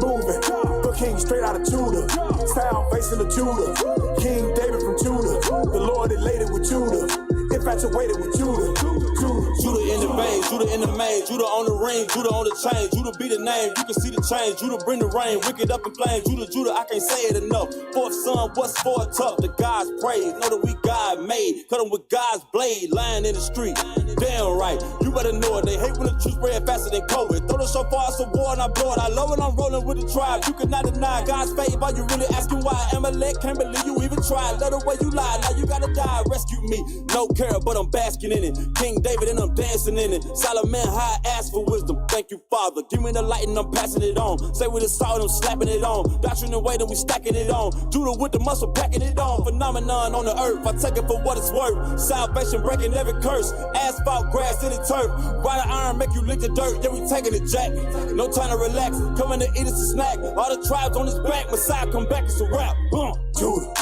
Moving, the king straight out of Judah, style facing the Judah, King David from Judah, the Lord elated with Judah, infatuated with Judah, Judah in the vein, Judah in the main, Judah on the ring, Judah on the chain, Judah be the name, you can see the change, Judah bring the rain, wicked up in flame, Judah, I can't say it enough, fourth son, what's for tough, the God's praise, know that we God made, cut them with God's blade, lying in the street, damn right, you better know it, they hate when the truth spread faster than COVID, throw the so far, it's a war and I blow it, I love it, I'm rolling with the tribe, you cannot deny God's favor, you really asking why, Amalek, can't believe you even tried, love the way you lie, now you gotta die, rescue me, no care, but I'm basking in it, King David and I'm dancing in it, Solomon high, ask for wisdom, thank you Father, give me the light and I'm passing it on, say with the salt, I'm slapping it on, doctrine and weight and we stacking it on, Judah with the muscle packing it on, phenomenon on the earth, I take it for what it's worth, salvation breaking every curse, asphalt, grass, and the turf, ride the iron, make you lick the dirt, then we taking it jack, no time to relax, coming to eat us a snack, all the tribes on his back, Messiah come back, it's a rap, Judah,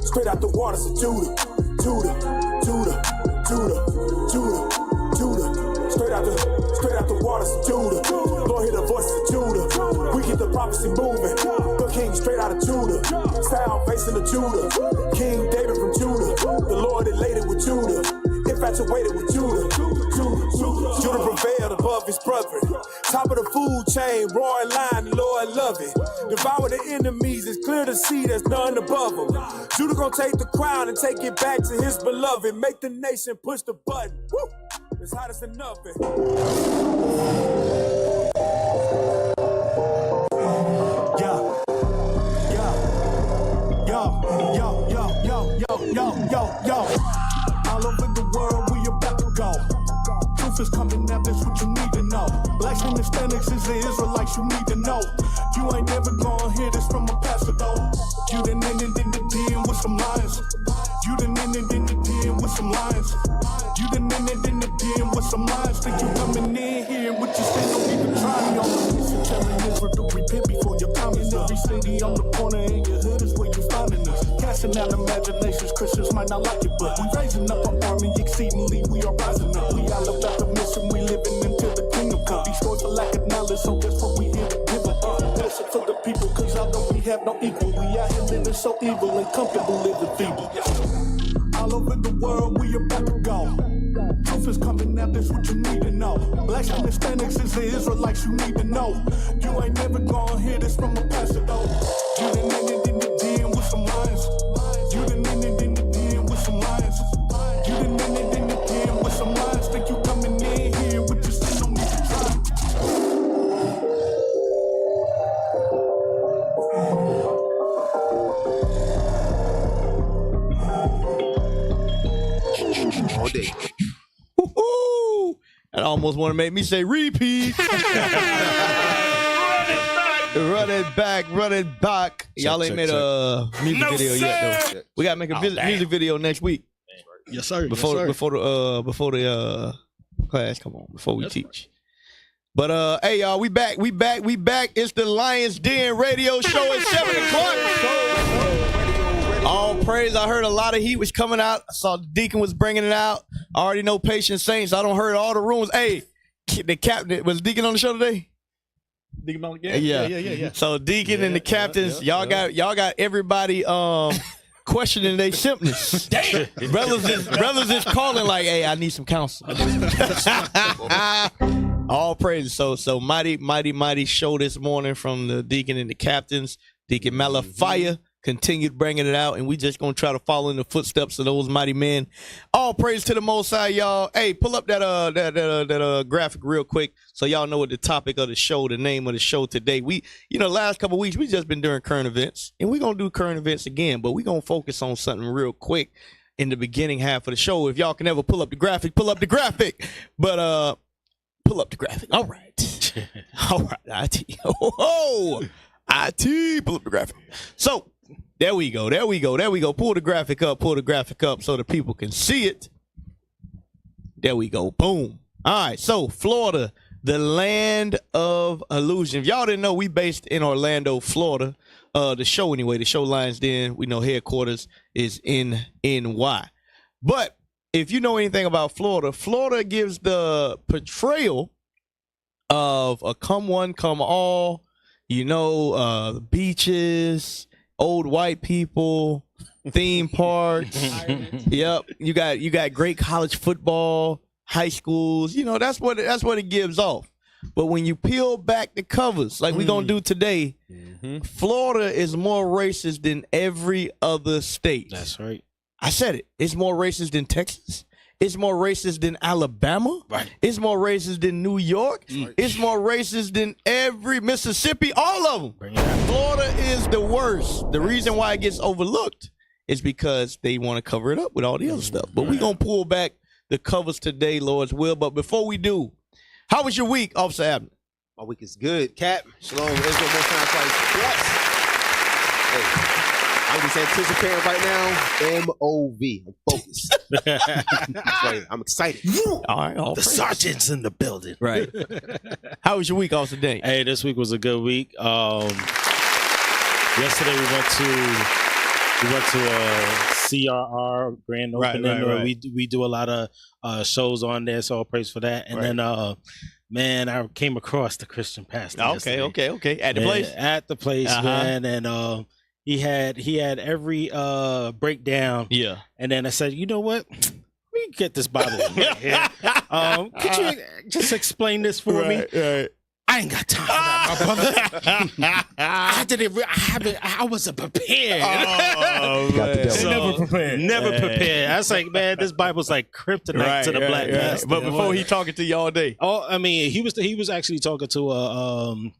straight out the waters of Judah, straight out the waters of Judah, Lord hear the voices of Judah, we keep the prophecy moving, the king straight out of Judah, style facing the Judah, King David from Judah, the Lord elated with Judah, infatuated with Judah, Judah prevailed above his brethren, top of the food chain, roaring line, the Lord love it, devour the enemies, it's clear to see there's none above him, Judah gonna take the crown and take it back to his beloved, make the nation push the button, woo, it's hot as an oven. Yo. All over the world, we about to go. Truth is coming out, that's what you need to know. Blacks and Hispanics is the Israelites you need to know. You ain't never gonna hear this from a pastor though. You done ended in the den with some lions. You done ended in the den with some lions. You done ended in the den with some lions. Think you coming in here with your sin, don't even try me on the mission. Telling Israel to repent before your time is up. Every city on the corner in your hood is where you finding us. Casting out imaginations, Christians might not like it, but we raising up our army exceedingly, we are rising up. We all about the mission, we living until the kingdom come. Destroyed for lack of knowledge, so that's what we here to give it up. Listen to the people, cause although we have no equal, we out here living so evil and comfortable living feeble. All over the world, we about to go. Truth is coming out, that's what you need to know. Blacks and Hispanics is the Israelites you need to know. You ain't never gonna hear this from a pastor though. You done ended in the den with some lions. You done ended in the den with some lions. You done ended in the den with some lions. Think you coming in here with your sin, don't need to try. All day. Woo-hoo! That almost want to make me say repeat. Run it back. Y'all ain't made a music video yet, though. We gotta make a music video next week. Yes, sir. Before the class, come on, before we teach. But hey, y'all, we back. It's the Lions Den radio show at 7 o'clock. All praise. I heard a lot of heat was coming out. I saw the deacon was bringing it out. I already know Patient Saints. I don't heard all the rumors. Hey, the captain was Deacon on the show today. Deacon on the Yeah. So Deacon and the captains, y'all got everybody questioning their symptoms. brothers is calling like, hey, I need some counsel. All praise. So mighty show this morning from the deacon and the captains. Deacon Malafire continued bringing it out, and we just gonna try to follow in the footsteps of those mighty men. All praise to the Most High, y'all. Hey, pull up that graphic real quick so y'all know what the topic of the show, the name of the show today. We, last couple of weeks we just been doing current events, and we gonna do current events again, but we gonna focus on something real quick in the beginning half of the show. If y'all can ever pull up the graphic, pull up the graphic. But pull up the graphic. All right, all right, IT. IT, pull up the graphic. So. There we go. Pull the graphic up so the people can see it. There we go. Boom. All right. So Florida, the land of illusion. If y'all didn't know, we based in Orlando, Florida. The show Lions Den, we know headquarters is in NY. But if you know anything about Florida, Florida gives the portrayal of a come one, come all, the beaches, old white people, theme parks. Yep. You got great college football, high schools. That's what it gives off. But when you peel back the covers, like we're going to do today, Florida is more racist than every other state. That's right. I said it. It's more racist than Texas. It's more racist than Alabama. Right. It's more racist than New York. It's more racist than every Mississippi, all of them. Florida is the worst. The reason why it gets overlooked is because they want to cover it up with all the other stuff. But we're going to pull back the covers today, Lord's will. But before we do, how was your week, Officer Abner? My week is good. Cap, Shalom, Israel, Most High Christ, bless. Hey, I'm just anticipating right now, MOV. I'm focused. Right, I'm excited. All right. The sergeant's in the building. Right. How was your week, Officer Dane? Hey, this week was a good week. Yesterday we went to CRR grand opening. Right. We do a lot of shows on there, so I'll praise for that. And then man, I came across the Christian pastor. Okay. At the place? At the place, man. And he had every breakdown. Yeah. And then I said, you know what? Let me get this Bible here. Could you just explain this for me? Right. I ain't got time for that, my brother. I wasn't prepared. Never prepared. Never prepared. I was like, man, this Bible's like kryptonite to the black master. But before he talking to you all day. Oh, I mean, he was actually talking to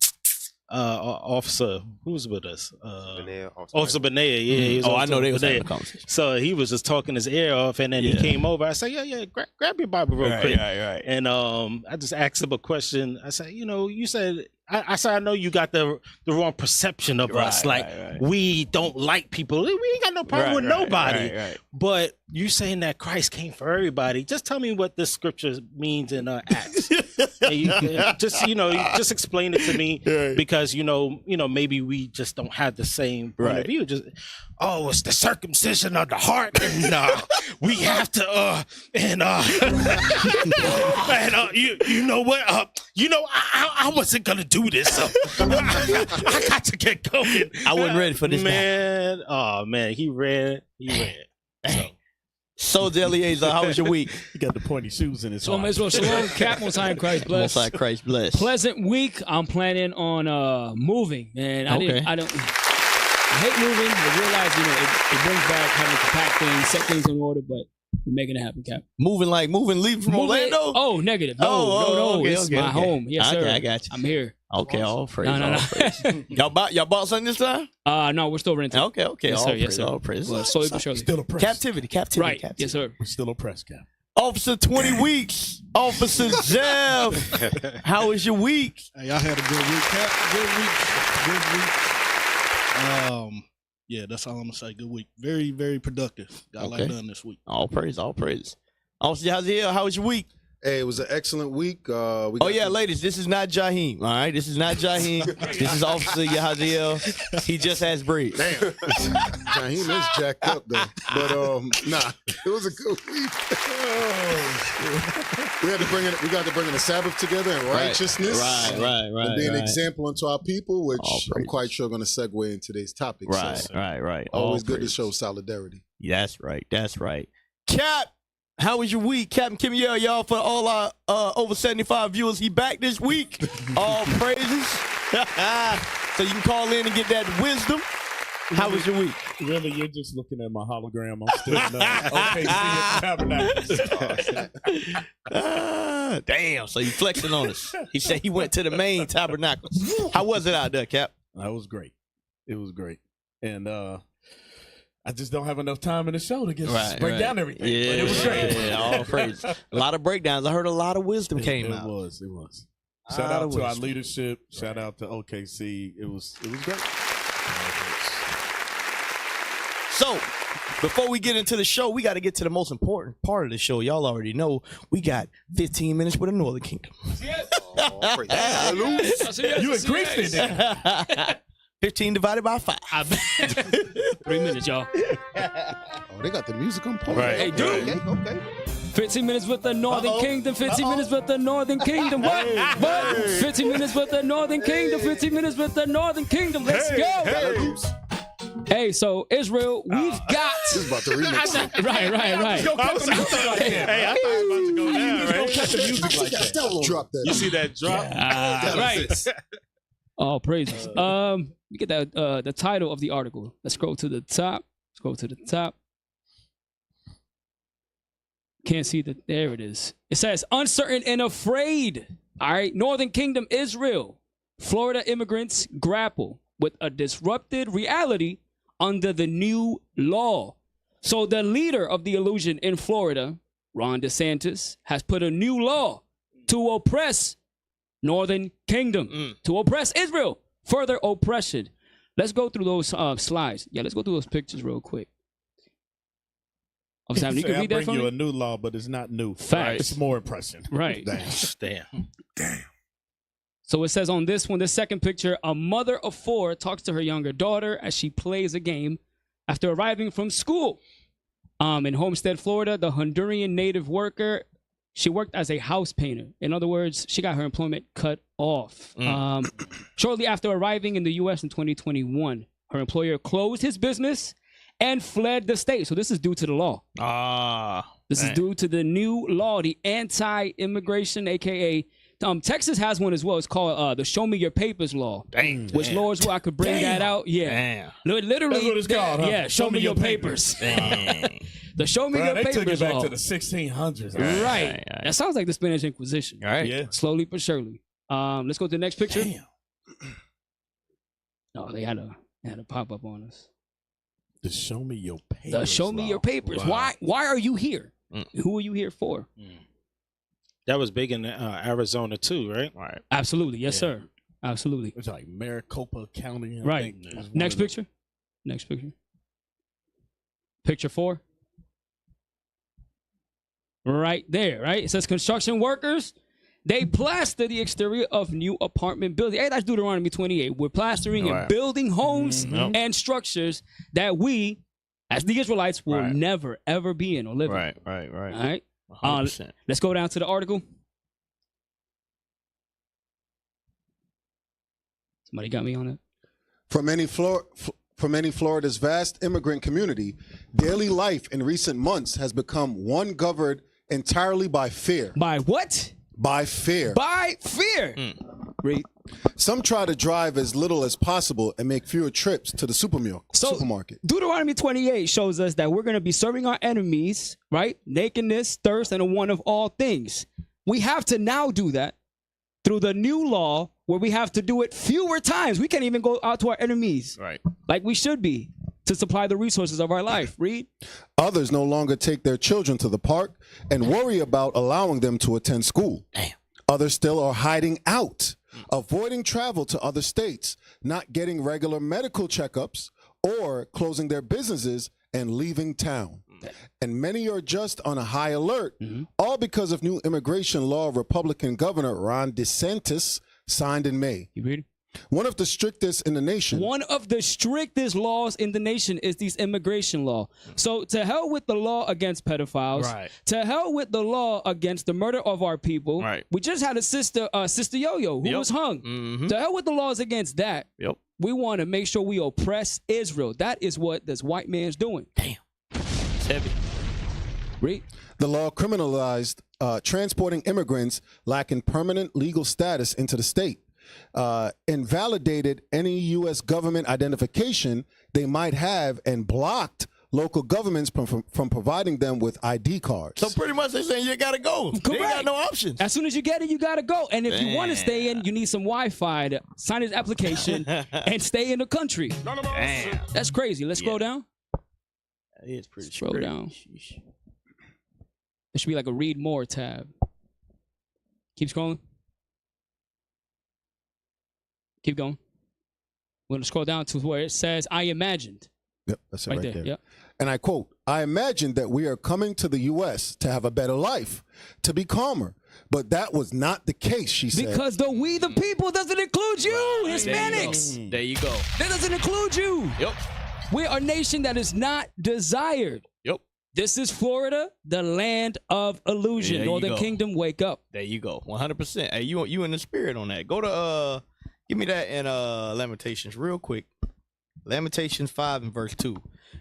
officer who was with us. Officer Benea, yeah. He was I know they was having a conversation. So he was just talking his ear off, and then he came over. I said, yeah, grab your Bible real quick. Right. And I just asked him a question. I said, you said, I said, I know you got the wrong perception of us. Like, we don't like people. We ain't got no problem with nobody. Right. But you saying that Christ came for everybody. Just tell me what this scripture means in Acts. Just explain it to me, because maybe we just don't have the same point of view. Just it's the circumcision of the heart, and we have to you know what? I wasn't gonna do this, so I got to get going. I wasn't ready for this, man. Oh man, he ran. So, Liaison, how was your week? He got the pointy shoes in his Shalom, Israel, Shalom, Cap, Most High Christ bless. Most High Christ bless. Pleasant week. I'm planning on moving, man. I hate moving. I realize, it brings back having to pack things, set things in order, but we're making it happen, Cap. Leaving from Orlando? Oh, negative. No. Okay, it's my home. Yes, sir. I got you. I'm here. Okay, all praise. No. Praise. Y'all bought something this time? No, we're still renting. Okay. Yes, sir. All praise. Well, slowly but surely. Still oppressed. Captivity. Right. Captivity. Yes, sir. We're still oppressed, Cap. Officer 20 weeks. Officer Jeff. How was your week? Hey, I had a good week, Cap. Good week. Yeah, that's all I'm gonna say. Good week. Very, very productive. Got a lot done this week. All praise. Officer Yaziel, how was your week? Hey, it was an excellent week. Ladies, this is not Jaheim. All right, this is not Jaheim. This is Officer Yaziel. He just has braids. Damn, Jaheim is jacked up though. But it was a good week. We got to bring in the Sabbath together and righteousness. Right. And be an example unto our people, which I'm quite sure going to segue in today's topic. Right. Always good to show solidarity. That's right. Cap, how was your week? Captain Kim Yell, y'all, for all our over 75 viewers. He back this week. All praises. So you can call in and get that wisdom. How was your week? Really, you're just looking at my hologram. I'm still tabernacle. Damn, so you flexing on us. He said he went to the main tabernacle. How was it out there, Cap? That was great. It was great. And I just don't have enough time in the show to break down everything. Yeah, but it was great. Yeah, all praise. A lot of breakdowns. I heard a lot of wisdom came out. It was. Shout out to our leadership. Shout out to OKC. It was great. So, before we get into the show, we got to get to the most important part of the show. Y'all already know we got 15 minutes with the Northern Kingdom. You increased it then. 15 divided by 5. 3 minutes, y'all. Oh, they got the music on point. Right. Hey, dude. Okay. 15 minutes with the Northern Kingdom. 15 minutes with the Northern Kingdom. What? 15 minutes with the Northern Kingdom. 15 minutes with the Northern Kingdom. Let's go. Hey, so Israel, we've got. This is about to remix. Right. Hey, I thought it was about to go down, right? Cut the music like that. Drop that. You see that drop? Right. Oh, praises. You get that the title of the article. Let's scroll to the top. Scroll to the top. Can't see that. There it is. It says uncertain and afraid. All right. Northern Kingdom, Israel. Florida immigrants grapple with a disrupted reality under the new law. So the leader of the illusion in Florida, Ron DeSantis, has put a new law to oppress Northern Kingdom, to oppress Israel. Further oppression. Let's go through those slides. Yeah, let's go through those pictures real quick. You can read that for me? You a new law, but it's not new. Facts. It's more impression. Right. Damn. So it says on this one, the second picture, a mother of 4 talks to her younger daughter as she plays a game after arriving from school. In Homestead, Florida, the Honduran native worker, she worked as a house painter. In other words, she got her employment cut off. Shortly after arriving in the U.S. in 2021, her employer closed his business and fled the state. So this is due to the law. This is due to the new law, the anti-immigration, a.k.a. Texas has one as well. It's called the Show Me Your Papers law. Which laws I could bring that out? Yeah. Literally. That's what it's called, huh? Yeah, Show Me Your Papers. The Show Me Your Papers They took it back law. to the 1600s. Right. That sounds like the Spanish Inquisition. Right. Yeah. Slowly but surely. Let's go to the next picture. Damn. Oh, they had a pop up on us. The Show Me Your Papers. The Show Me Your Papers. Wow. Why are you here? Who are you here for? That was big in Arizona too, right? Right. Absolutely. Yes, sir. Absolutely. It's like Maricopa County. I Right. think, is one Next of the- picture. Next picture. Picture 4. Right there, right? It says construction workers, they plaster the exterior of new apartment buildings. Hey, that's Deuteronomy 28. We're plastering and building homes and structures that we, as the Israelites, will never, ever be in or live in. Right. All right? 100%. Let's go down to the article. Somebody got me on it. For many Florida's vast immigrant community, daily life in recent months has become one governed entirely by fear. By what? By fear. By fear. Read. Some try to drive as little as possible and make fewer trips to the supermarket. Deuteronomy 28 shows us that we're going to be serving our enemies, right? Nakedness, thirst, and a want of all things. We have to now do that through the new law where we have to do it fewer times. We can't even go out to our enemies like we should be to supply the resources of our life. Read. Others no longer take their children to the park and worry about allowing them to attend school. Damn. Others still are hiding out, avoiding travel to other states, not getting regular medical checkups, or closing their businesses and leaving town. And many are just on a high alert, all because of new immigration law Republican Governor Ron DeSantis signed in May. You read? One of the strictest in the nation. One of the strictest laws in the nation is this immigration law. So to hell with the law against pedophiles. Right. To hell with the law against the murder of our people. Right. We just had a sister Yo-Yo, who was hung. To hell with the laws against that. Yep. We want to make sure we oppress Israel. That is what this white man's doing. Damn. It's heavy. Read. The law criminalized transporting immigrants lacking permanent legal status into the state. Invalidated any U.S. government identification they might have and blocked local governments from providing them with ID cards. So pretty much they're saying you got to go. They ain't got no options. As soon as you get it, you got to go. And if you want to stay in, you need some Wi-Fi to sign this application and stay in the country. Damn. That's crazy. Let's scroll down. That is pretty Scroll down. Sheesh. There should be like a read more tab. Keep scrolling. Keep going. We're going to scroll down to where it says, I imagined. Yep, that's it Right right there, there. yep. And I quote, I imagined that we are coming to the U.S. to have a better life, to be calmer. But that was not the case, she said. Because the we the people doesn't include you, Hispanics. There you go. That doesn't include you. Yep. We're a nation that is not desired. Yep. This is Florida, the land of illusion. There you Northern go. Kingdom, wake up. There you go. 100%. Hey, you in the spirit on that. Go to give me that in Lamentations real quick. Lamentations 5 and verse 2.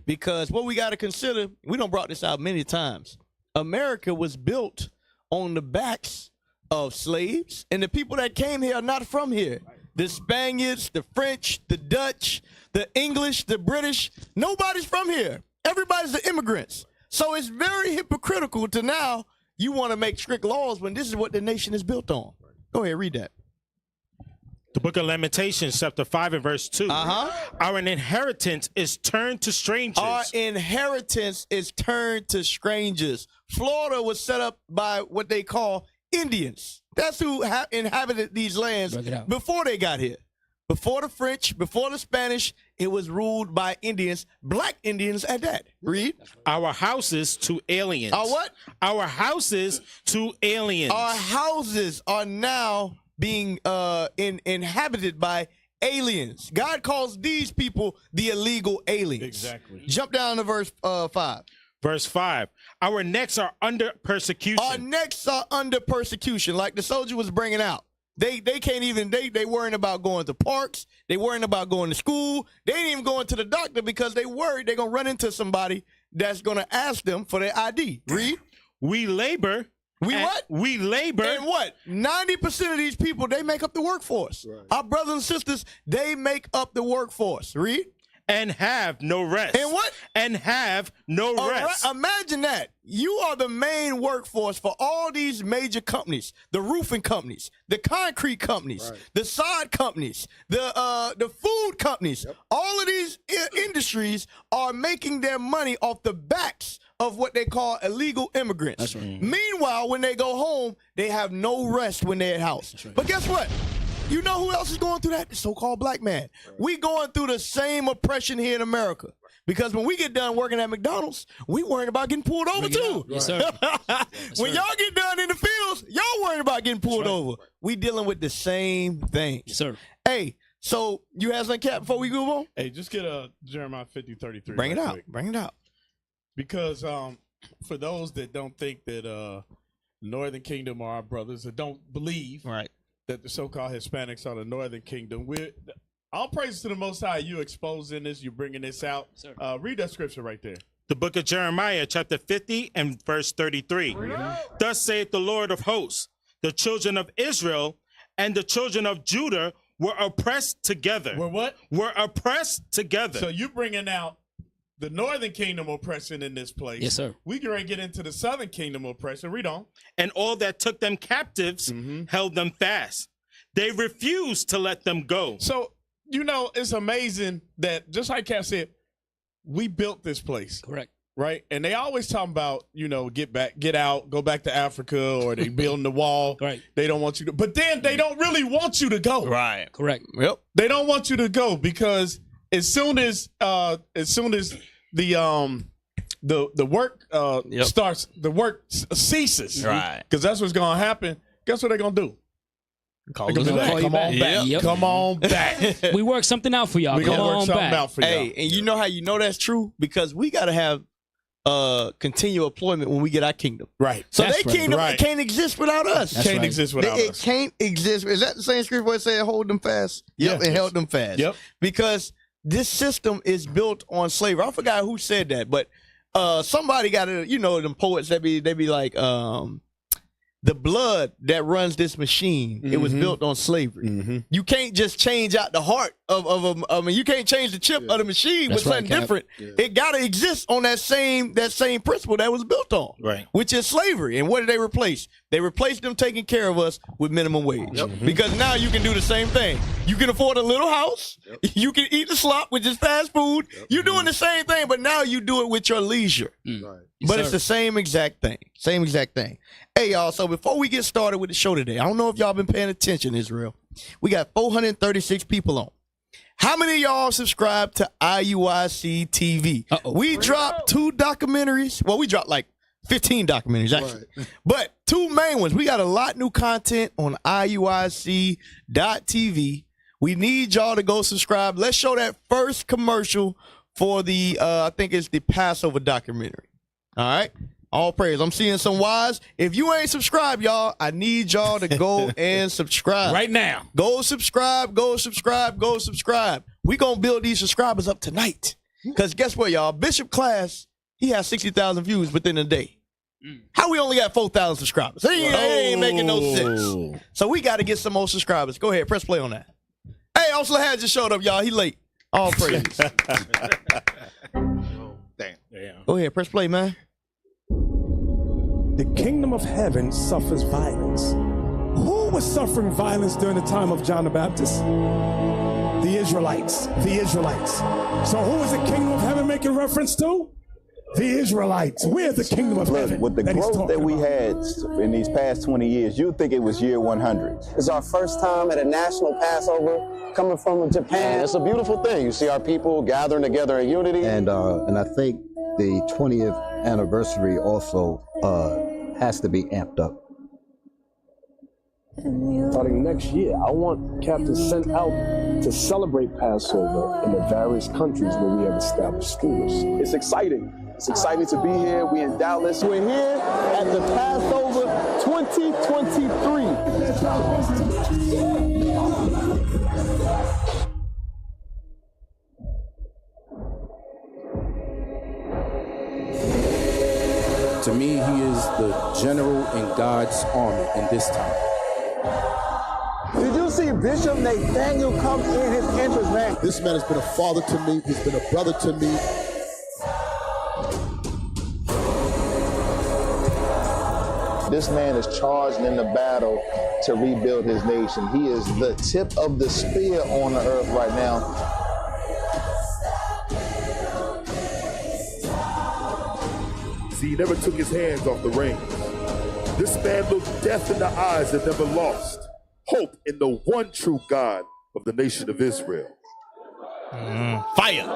Because what we got to consider, we done brought this out many times. America was built on the backs of slaves, and the people that came here are not from here. The Spaniards, the French, the Dutch, the English, the British, nobody's from here. Everybody's the immigrants. So it's very hypocritical to now you want to make strict laws when this is what the nation is built on. Go ahead, read that. The book of Lamentations, chapter 5 and verse 2. Our inheritance is turned to strangers. Our inheritance is turned to strangers. Florida was set up by what they call Indians. That's who inhabited these lands before they got here. Before the French, before the Spanish, it was ruled by Indians, black Indians at that. Read. Our houses to aliens. Our what? Our houses to aliens. Our houses are now being inhabited by aliens. God calls these people the illegal aliens. Exactly. Jump down to verse 5. Verse 5. Our necks are under persecution. Our necks are under persecution, like the soldier was bringing out. They can't even, they worrying about going to parks. They worrying about going to school. They ain't even going to the doctor because they worried they're going to run into somebody that's going to ask them for their ID. Read. We labor. We what? We labor. And what? 90% of these people, they make up the workforce. Right. Our brothers and sisters, they make up the workforce. Read. And have no rest. And what? And have no rest. Imagine that. You are the main workforce for all these major companies, the roofing companies, the concrete companies, the sod companies, the food companies. Yep. All of these industries are making their money off the backs of what they call illegal immigrants. That's right. Meanwhile, when they go home, they have no rest when they're at house. Right. But guess what? You know who else is going through that? The so-called black man. Right. We going through the same oppression here in America. Because when we get done working at McDonald's, we worrying about getting pulled over too. Yes, sir. When y'all get done in the fields, y'all worrying about getting pulled over. We dealing with the same thing. Yes, sir. Hey, so you have some cap before we move on? Hey, just get a Jeremiah 50:33. Bring it out. Quick. Bring it out. Because for those that don't think that Northern Kingdom are our brothers, that don't believe that the so-called Hispanics are the Northern Kingdom, all praise to the Most High. You exposing this, you bringing this out. Read that scripture right there. The book of Jeremiah, chapter 50 and verse 33. Thus saith the Lord of hosts, the children of Israel and the children of Judah were oppressed together. Were what? Were oppressed together. So you bringing out the Northern Kingdom oppression in this place. Yes, sir. We can get into the Southern Kingdom oppression. Read on. And all that took them captives held them fast. They refused to let them go. So, you know, it's amazing that, just like Cap said, we built this place. Correct. Right? And they always talk about, you know, get out, go back to Africa, or they building the wall. Right. They don't want you to, but then they don't really want you to go. Right. Correct. Yep. They don't want you to go because as soon as the work starts, the work ceases. Right. Because that's what's gonna happen. Guess what they're gonna do? Call you back. Come on back. Yep. Come on back. We work something out for y'all. We Come gonna work on something back. out for y'all. Hey, and you know how you know that's true? Because we got to have continual employment when we get our kingdom. Right. So That's they right. kingdom Right. can't exist without us. That's Can't right. exist without It us. can't exist. Is that the same scripture where it said hold them fast? Yep, Yes. and held them fast. Yep. Because this system is built on slavery. I forgot who said that, but somebody got to, you know, them poets that they be like, the blood that runs this machine, it was built on slavery. You can't just change out the heart of I mean, you can't change the chip of the machine That's with right, something Cap. different. It got to exist on that same principle that was built on, Right. which is slavery. And what did they replace? They replaced them taking care of us with minimum wage. Because now you can do the same thing. You can afford a little house. You can eat the slop, which is fast food. You're doing the same thing, but now you do it with your leisure. But it's the same exact thing. Same exact thing. Hey, y'all, so before we get started with the show today, I don't know if y'all been paying attention, Israel. We got 436 people on. How many of y'all subscribe to IUIC TV? We dropped 2 documentaries. Well, we dropped like 15 documentaries, actually. But 2 main ones. We got a lot new content on IUIC.tv. We need y'all to go subscribe. Let's show that first commercial for the, I think it's the Passover documentary. All right. All praise. I'm seeing some wise. If you ain't subscribed, y'all, I need y'all to go and subscribe. Right now. Go subscribe, go subscribe, go subscribe. We going to build these subscribers up tonight. Because guess what, y'all? Bishop Class, he has 60,000 views within a day. How we only got 4,000 subscribers? It ain't making no sense. So we got to get some more subscribers. Go ahead, press play on that. Hey, also had just showed up, y'all. He late. All praise. Damn. Go ahead, press play, man. The kingdom of heaven suffers violence. Who was suffering violence during the time of John the Baptist? The Israelites. The Israelites. So who is the kingdom of heaven making reference to? The Israelites. We're the kingdom of heaven. With the growth that we had in these past 20 years, you'd think it was year 100. It's our first time at a national Passover coming from Japan. It's a beautiful thing. You see our people gathering together in unity. And I think the 20th anniversary also has to be amped up. Starting next year, I want captains sent out to celebrate Passover in the various countries where we have established schools. It's exciting. It's exciting to be here. We in Dallas. We're here at the Passover 2023. To me, he is the general in God's army in this time. Did you see Bishop Nathaniel come in his entrance, man? This man has been a father to me. He's been a brother to me. This man is charged in the battle to rebuild his nation. He is the tip of the spear on the earth right now. See, he never took his hands off the reins. This man looked death in the eyes and never lost hope in the one true God of the nation of Israel. Fire.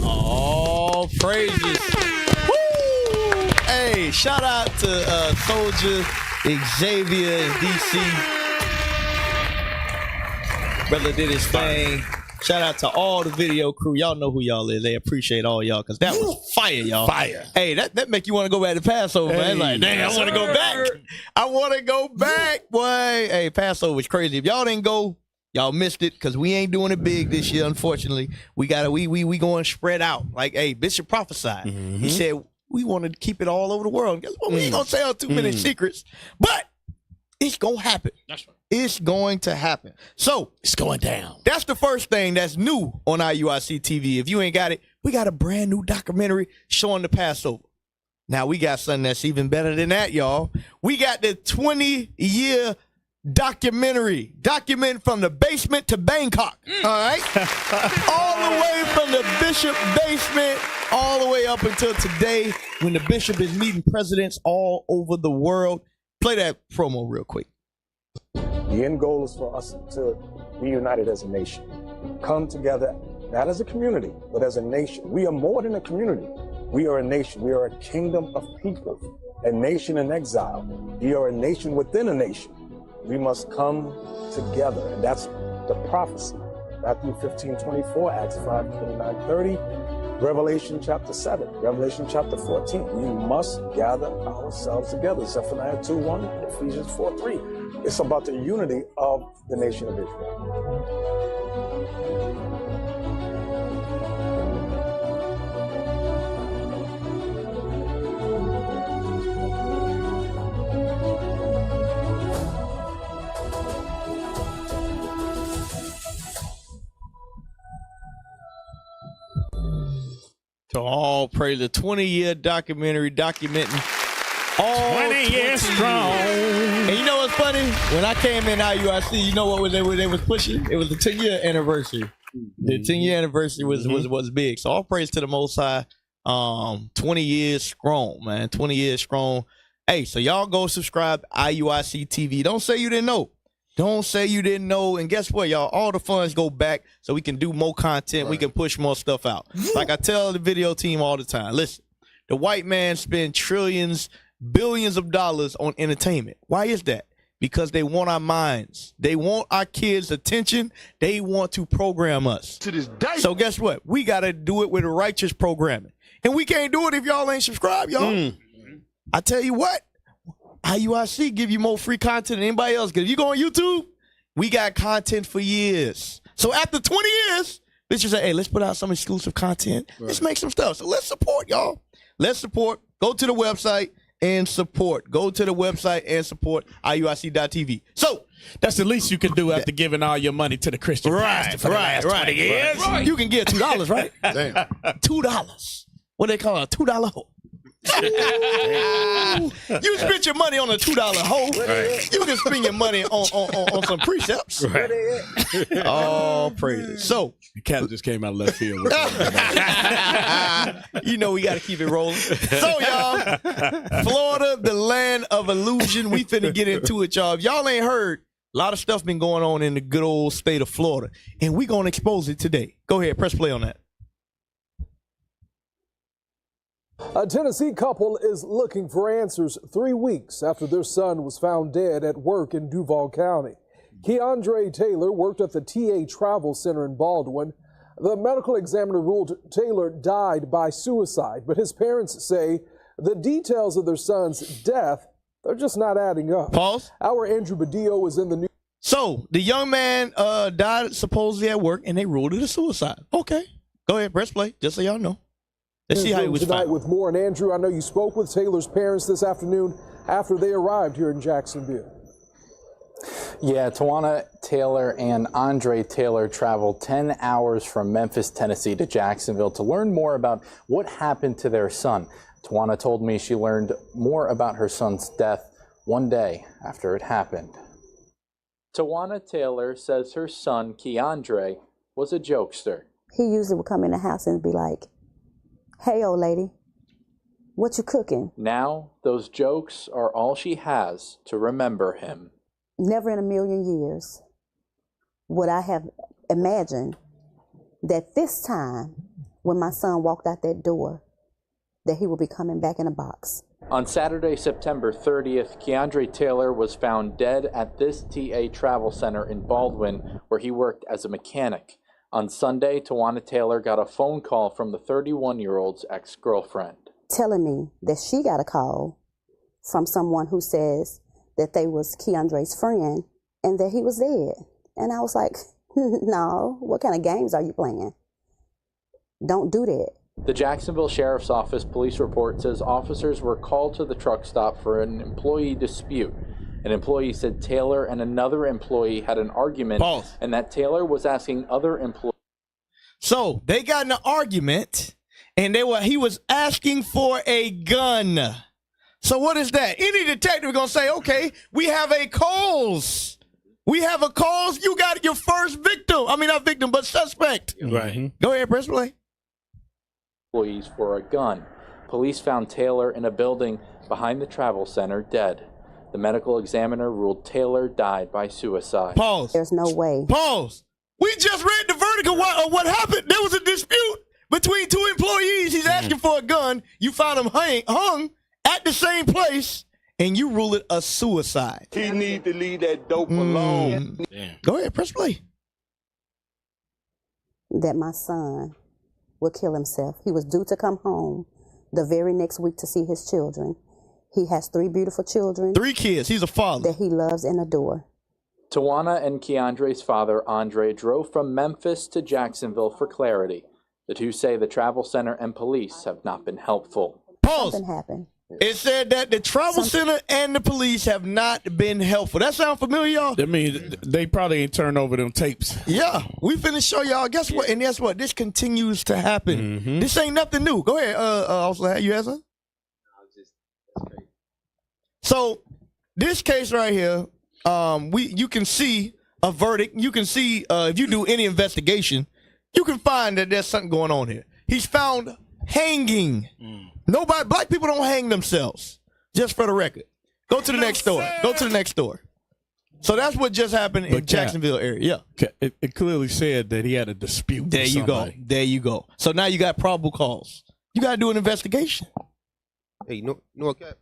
All praises. Woo! Hey, shout out to Soldier Xavier in DC. Brother did his thing. Shout out to all the video crew. Y'all know who y'all is. They appreciate all y'all because that was fire, y'all. Fire. Hey, that make you want to go back to Passover, man. Like, dang, I want to go back. I want to go back, boy. Hey, Passover was crazy. If y'all didn't go, y'all missed it because we ain't doing it big this year, unfortunately. We going spread out. Like, hey, Bishop prophesied. He said, we want to keep it all over the world. Guess what? We ain't going to tell too many secrets, but it's going to happen. That's right. It's going to happen. So It's going down. that's the first thing that's new on IUIC TV. If you ain't got it, we got a brand new documentary showing the Passover. Now we got something that's even better than that, y'all. We got the 20-year documentary, documenting from the basement to Bangkok. All right, all the way from the Bishop basement, all the way up until today, when the Bishop is meeting presidents all over the world. Play that promo real quick. The end goal is for us to be united as a nation. Come together, not as a community, but as a nation. We are more than a community. We are a nation. We are a kingdom of people, a nation in exile. We are a nation within a nation. We must come together, and that's the prophecy. Matthew 15:24, Acts 5:29-30, Revelation chapter 7, Revelation chapter 14. We must gather ourselves together. Zephaniah 2:1, Ephesians 4:3. It's about the unity of the nation of Israel. To all praise, the 20-year documentary documenting all 20 years strong. And you know what's funny? When I came in IUIC, you know what they was pushing? It was the 10-year anniversary. The 10-year anniversary was big. So all praise to the Most High. 20 years strong, man. 20 years strong. Hey, so y'all go subscribe to IUIC TV. Don't say you didn't know. Don't say you didn't know. And guess what, y'all? All the funds go back so we can do more content. Right. We can push more stuff out. Like I tell the video team all the time, listen, the white man spend trillions, billions of dollars on entertainment. Why is that? because they want our minds. They want our kids' attention. They want to program us. To this day. So guess what? We got to do it with righteous programming. And we can't do it if y'all ain't subscribed, y'all. I tell you what, IUIC give you more free content than anybody else. Because if you go on YouTube, we got content for years. So after 20 years, let's just say, hey, let's put out some exclusive content. Right. Let's make some stuff. So let's support, y'all. Let's support. Go to the website and support. Go to the website and support IUIC.tv. So that's the least you can do after giving all your money to the Christian pastor for the last 20 years. Right. You can get $2, right? Damn. $2. What they call a $2 hole. You spent your money on a $2 hole. Right. You can spend your money on some precepts. Right. Oh, praise. So the cat just came out of left field. You know we got to keep it rolling. So y'all, Florida, the land of illusion. We finna get into it, y'all. If y'all ain't heard, a lot of stuff been going on in the good old state of Florida, and we gonna expose it today. Go ahead, press play on that. A Tennessee couple is looking for answers 3 weeks after their son was found dead at work in Duval County. Keandre Taylor worked at the TA Travel Center in Baldwin. The medical examiner ruled Taylor died by suicide, but his parents say the details of their son's death, they're just not adding up. Pause. Our Andrew Badillo is in the news. So the young man died supposedly at work, and they ruled it a suicide. Okay, go ahead, press play, just so y'all know. Let's see how he was tonight found. With more. And Andrew, I know you spoke with Taylor's parents this afternoon after they arrived here in Jacksonville. Yeah, Tawana Taylor and Andre Taylor traveled 10 hours from Memphis, Tennessee to Jacksonville to learn more about what happened to their son. Tawana told me she learned more about her son's death one day after it happened. Tawana Taylor says her son, Keandre, was a jokester. He usually would come in the house and be like, "Hey, old lady, what you cooking?" Now, those jokes are all she has to remember him. Never in a million years would I have imagined that this time, when my son walked out that door, that he would be coming back in a box. On Saturday, September 30th, Keandre Taylor was found dead at this TA Travel Center in Baldwin, where he worked as a mechanic. On Sunday, Tawana Taylor got a phone call from the 31-year-old's ex-girlfriend, telling me that she got a call from someone who says that they was Keandre's friend and that he was dead. And I was like, no, what kind of games are you playing? Don't do that. The Jacksonville Sheriff's Office police report says officers were called to the truck stop for an employee dispute. An employee said Taylor and another employee had an argument. Pause. And that Taylor was asking other employees. So they got in an argument, and he was asking for a gun. So what is that? Any detective gonna say, okay, we have a cause. We have a cause. You got your first victim. I mean, not victim, but suspect. Right. Go ahead, press play. Employees for a gun. Police found Taylor in a building behind the travel center dead. The medical examiner ruled Taylor died by suicide. Pause. There's no way. Pause. We just read the verdict of what happened. There was a dispute between two employees. He's asking for a gun. You found him hung at the same place, and you rule it a suicide. He need to leave that dope alone. Go ahead, press play. That my son would kill himself. He was due to come home the very next week to see his children. He has 3 beautiful children. 3 kids. He's a father. That he loves and adores. Tawana and Keandre's father, Andre, drove from Memphis to Jacksonville for clarity. The two say the travel center and police have not been helpful. Pause. Something happened. It said that the travel center and the police have not been helpful. That sound familiar, y'all? I mean, they probably ain't turned over them tapes. Yeah, we finna show y'all. Guess what? And guess what? This continues to happen. Mm-hmm. This ain't nothing new. Go ahead. Also, you have something? So this case right here, you can see a verdict. You can see if you do any investigation, you can find that there's something going on here. He's found hanging. Black people don't hang themselves. Just for the record. Go to the next store. Go to the next store. So that's what just happened in Jacksonville area. Yeah. It clearly said that he had a dispute. There you go. There you go. So now you got probable cause. You got to do an investigation. Hey, you know what, Cap?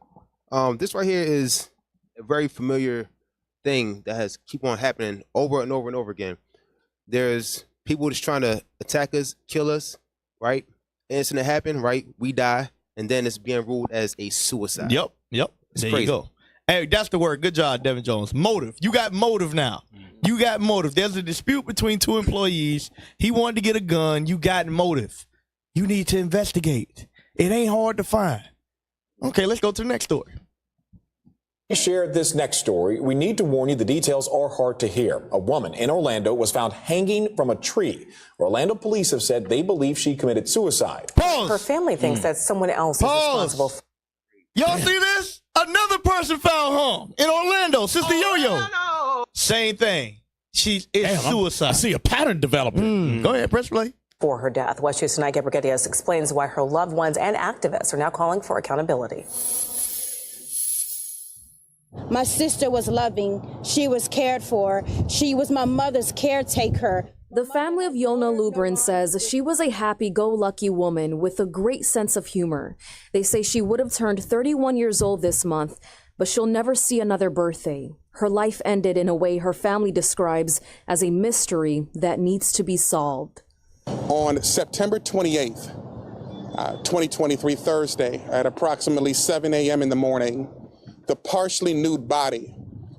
This right here is a very familiar thing that has keep on happening over and over and over again. There's people just trying to attack us, kill us, right? Incident happen, right? We die, and then it's being ruled as a suicide. Yep. It's There crazy. you go. Hey, that's the word. Good job, Devin Jones. Motive. You got motive now. You got motive. There's a dispute between two employees. He wanted to get a gun. You got motive. You need to investigate. It ain't hard to find. Okay, let's go to the next story. We shared this next story. We need to warn you, the details are hard to hear. A woman in Orlando was found hanging from a tree. Orlando police have said they believe she committed suicide. Pause. Her family thinks that someone else is responsible. Y'all see this? Another person found hung in Orlando. Sister Yo-Yo. Same thing. It's suicide. I see a pattern developing. Go ahead, press play. For her death. West News Tonight, Gabriel Gedias explains why her loved ones and activists are now calling for accountability. My sister was loving. She was cared for. She was my mother's caretaker. The family of Yolna Lubrin says she was a happy-go-lucky woman with a great sense of humor. They say she would have turned 31 years old this month, but she'll never see another birthday. Her life ended in a way her family describes as a mystery that needs to be solved. On September 28th, 2023, Thursday, at approximately 7 a.m. in the morning, the partially nude body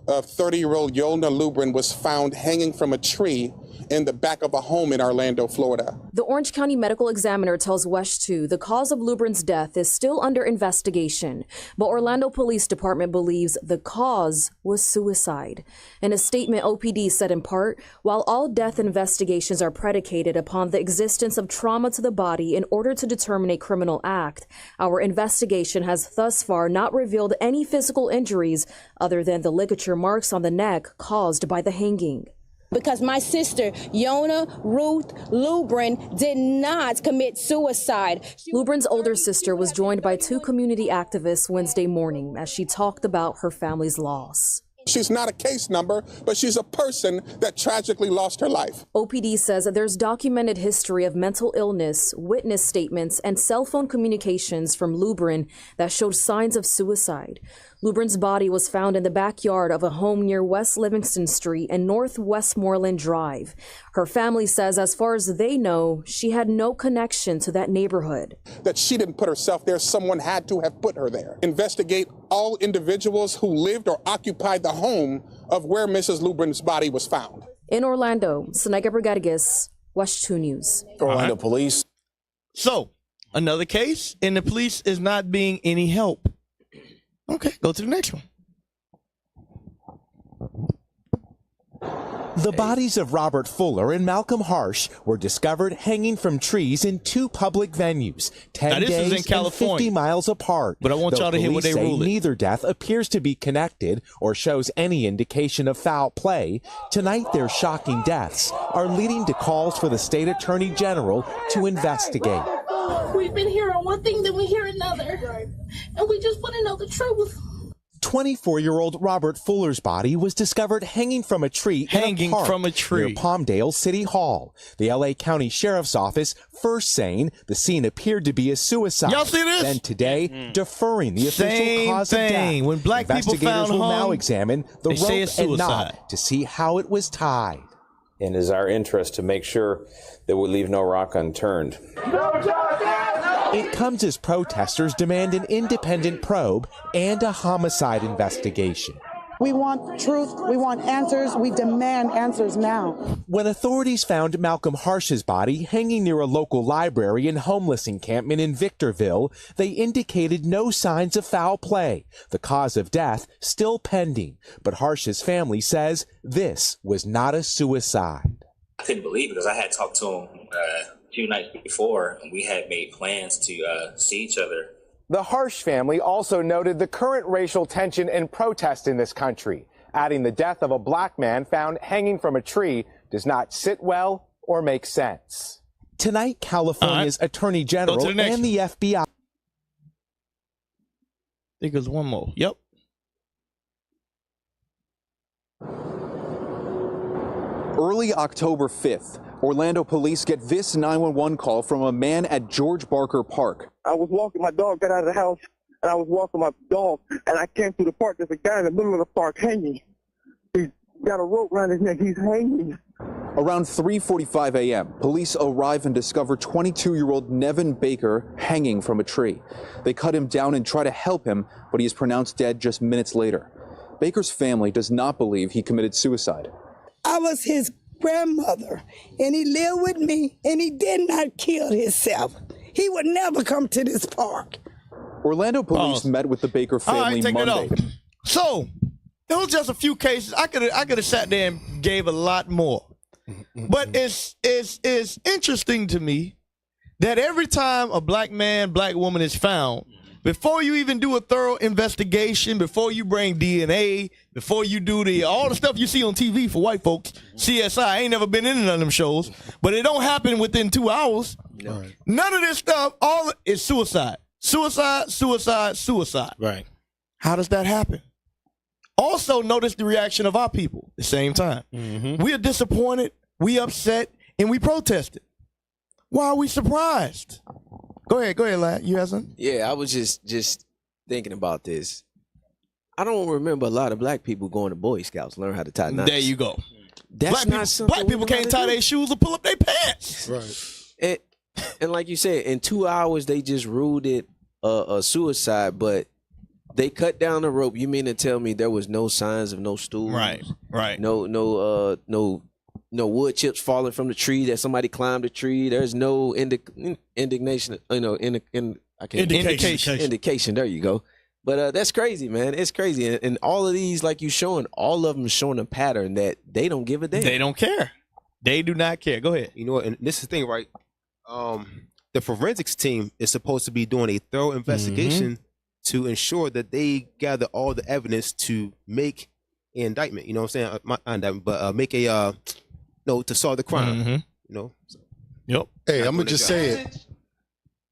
of 30-year-old Yolna Lubrin was found hanging from a tree in the back of a home in Orlando, Florida. The Orange County Medical Examiner tells WESH 2 the cause of Lubrin's death is still under investigation, but Orlando Police Department believes the cause was suicide. In a statement, OPD said in part, while all death investigations are predicated upon the existence of trauma to the body in order to determine a criminal act, our investigation has thus far not revealed any physical injuries other than the ligature marks on the neck caused by the hanging. Because my sister, Yolna Ruth Lubrin, did not commit suicide. Lubrin's older sister was joined by two community activists Wednesday morning as she talked about her family's loss. She's not a case number, but she's a person that tragically lost her life. OPD says that there's documented history of mental illness, witness statements, and cell phone communications from Lubrin that showed signs of suicide. Lubrin's body was found in the backyard of a home near West Livingston Street and North Westmoreland Drive. Her family says as far as they know, she had no connection to that neighborhood. That she didn't put herself there, someone had to have put her there. Investigate all individuals who lived or occupied the home of where Mrs. Lubrin's body was found. In Orlando, Sanaika Brigadis, WESH 2 News. Orlando Police. So, another case, and the police is not being any help. Okay, go to the next one. The bodies of Robert Fuller and Malcolm Harsh were discovered hanging from trees in two public venues, 10 days and 50 miles apart. But I want y'all to hear what they ruled. Neither death appears to be connected or shows any indication of foul play. Tonight, their shocking deaths are leading to calls for the state attorney general to investigate. We've been hearing one thing, then we hear another, and we just want to know the truth. 24-year-old Robert Fuller's body was discovered hanging from a tree near Palmdale City Hall. The L.A. County Sheriff's Office first saying the scene appeared to be a suicide. Y'all see this? Then today, deferring the official Same cause thing. of death. When black people Investigators found will now hung, examine the they say rope it's and suicide. knot to see how it was tied. And it is our interest to make sure that we leave no rock unturned. It comes as protesters demand an independent probe and a homicide investigation. We want truth. We want answers. We demand answers now. When authorities found Malcolm Harsh's body hanging near a local library and homeless encampment in Victorville, they indicated no signs of foul play. The cause of death still pending, but Harsh's family says this was not a suicide. I couldn't believe it because I had talked to him a few nights before, and we had made plans to see each other. The Harsh family also noted the current racial tension and protest in this country, adding the death of a black man found hanging from a tree does not sit well or make sense. Tonight, California's Attorney General and the FBI. I think there's one more. Yep. Early October 5th, Orlando police get this 911 call from a man at George Barker Park. I was walking, my dog got out of the house, and I was walking my dog, and I came through the park. There's a guy in the middle of the park hanging. He's got a rope around his neck. He's hanging. Around 3:45 a.m., police arrive and discover 22-year-old Nevin Baker hanging from a tree. They cut him down and try to help him, but he is pronounced dead just minutes later. Baker's family does not believe he committed suicide. I was his grandmother, and he lived with me, and he did not kill himself. He would never come to this park. Orlando police met with the Baker family Monday. So, there was just a few cases. I could have sat there and gave a lot more. But it's interesting to me that every time a black man, black woman is found, before you even do a thorough investigation, before you bring DNA, before you do all the stuff you see on TV for white folks, CSI, I ain't never been in none of them shows, but it don't happen within 2 hours. No. None of this stuff, all is suicide. Suicide, suicide, suicide. Right. How does that happen? Also, notice the reaction of our people at the same time. We are disappointed, we upset, and we protested. Why are we surprised? Go ahead, lad. You have something? Yeah, I was just thinking about this. I don't remember a lot of black people going to Boy Scouts, learn how to tie knots. There you go. That's black people can't tie their shoes or pull up their pants. Right. And like you said, in 2 hours they just ruled it a suicide, but they cut down the rope. You mean to tell me there was no signs of no stools? Right. No wood chips falling from the tree that somebody climbed the tree. There's no indication. Indication. There you go. But that's crazy, man. It's crazy. And all of these, like you showing, all of them showing a pattern that they don't give a damn. They don't care. They do not care. Go ahead. You know what? And this is the thing, right? The forensics team is supposed to be doing a thorough investigation to ensure that they gather all the evidence to make an indictment. You know what I'm saying? Not indictment, but make a to solve the crime. You know. Yep. Hey, I'm gonna just say it.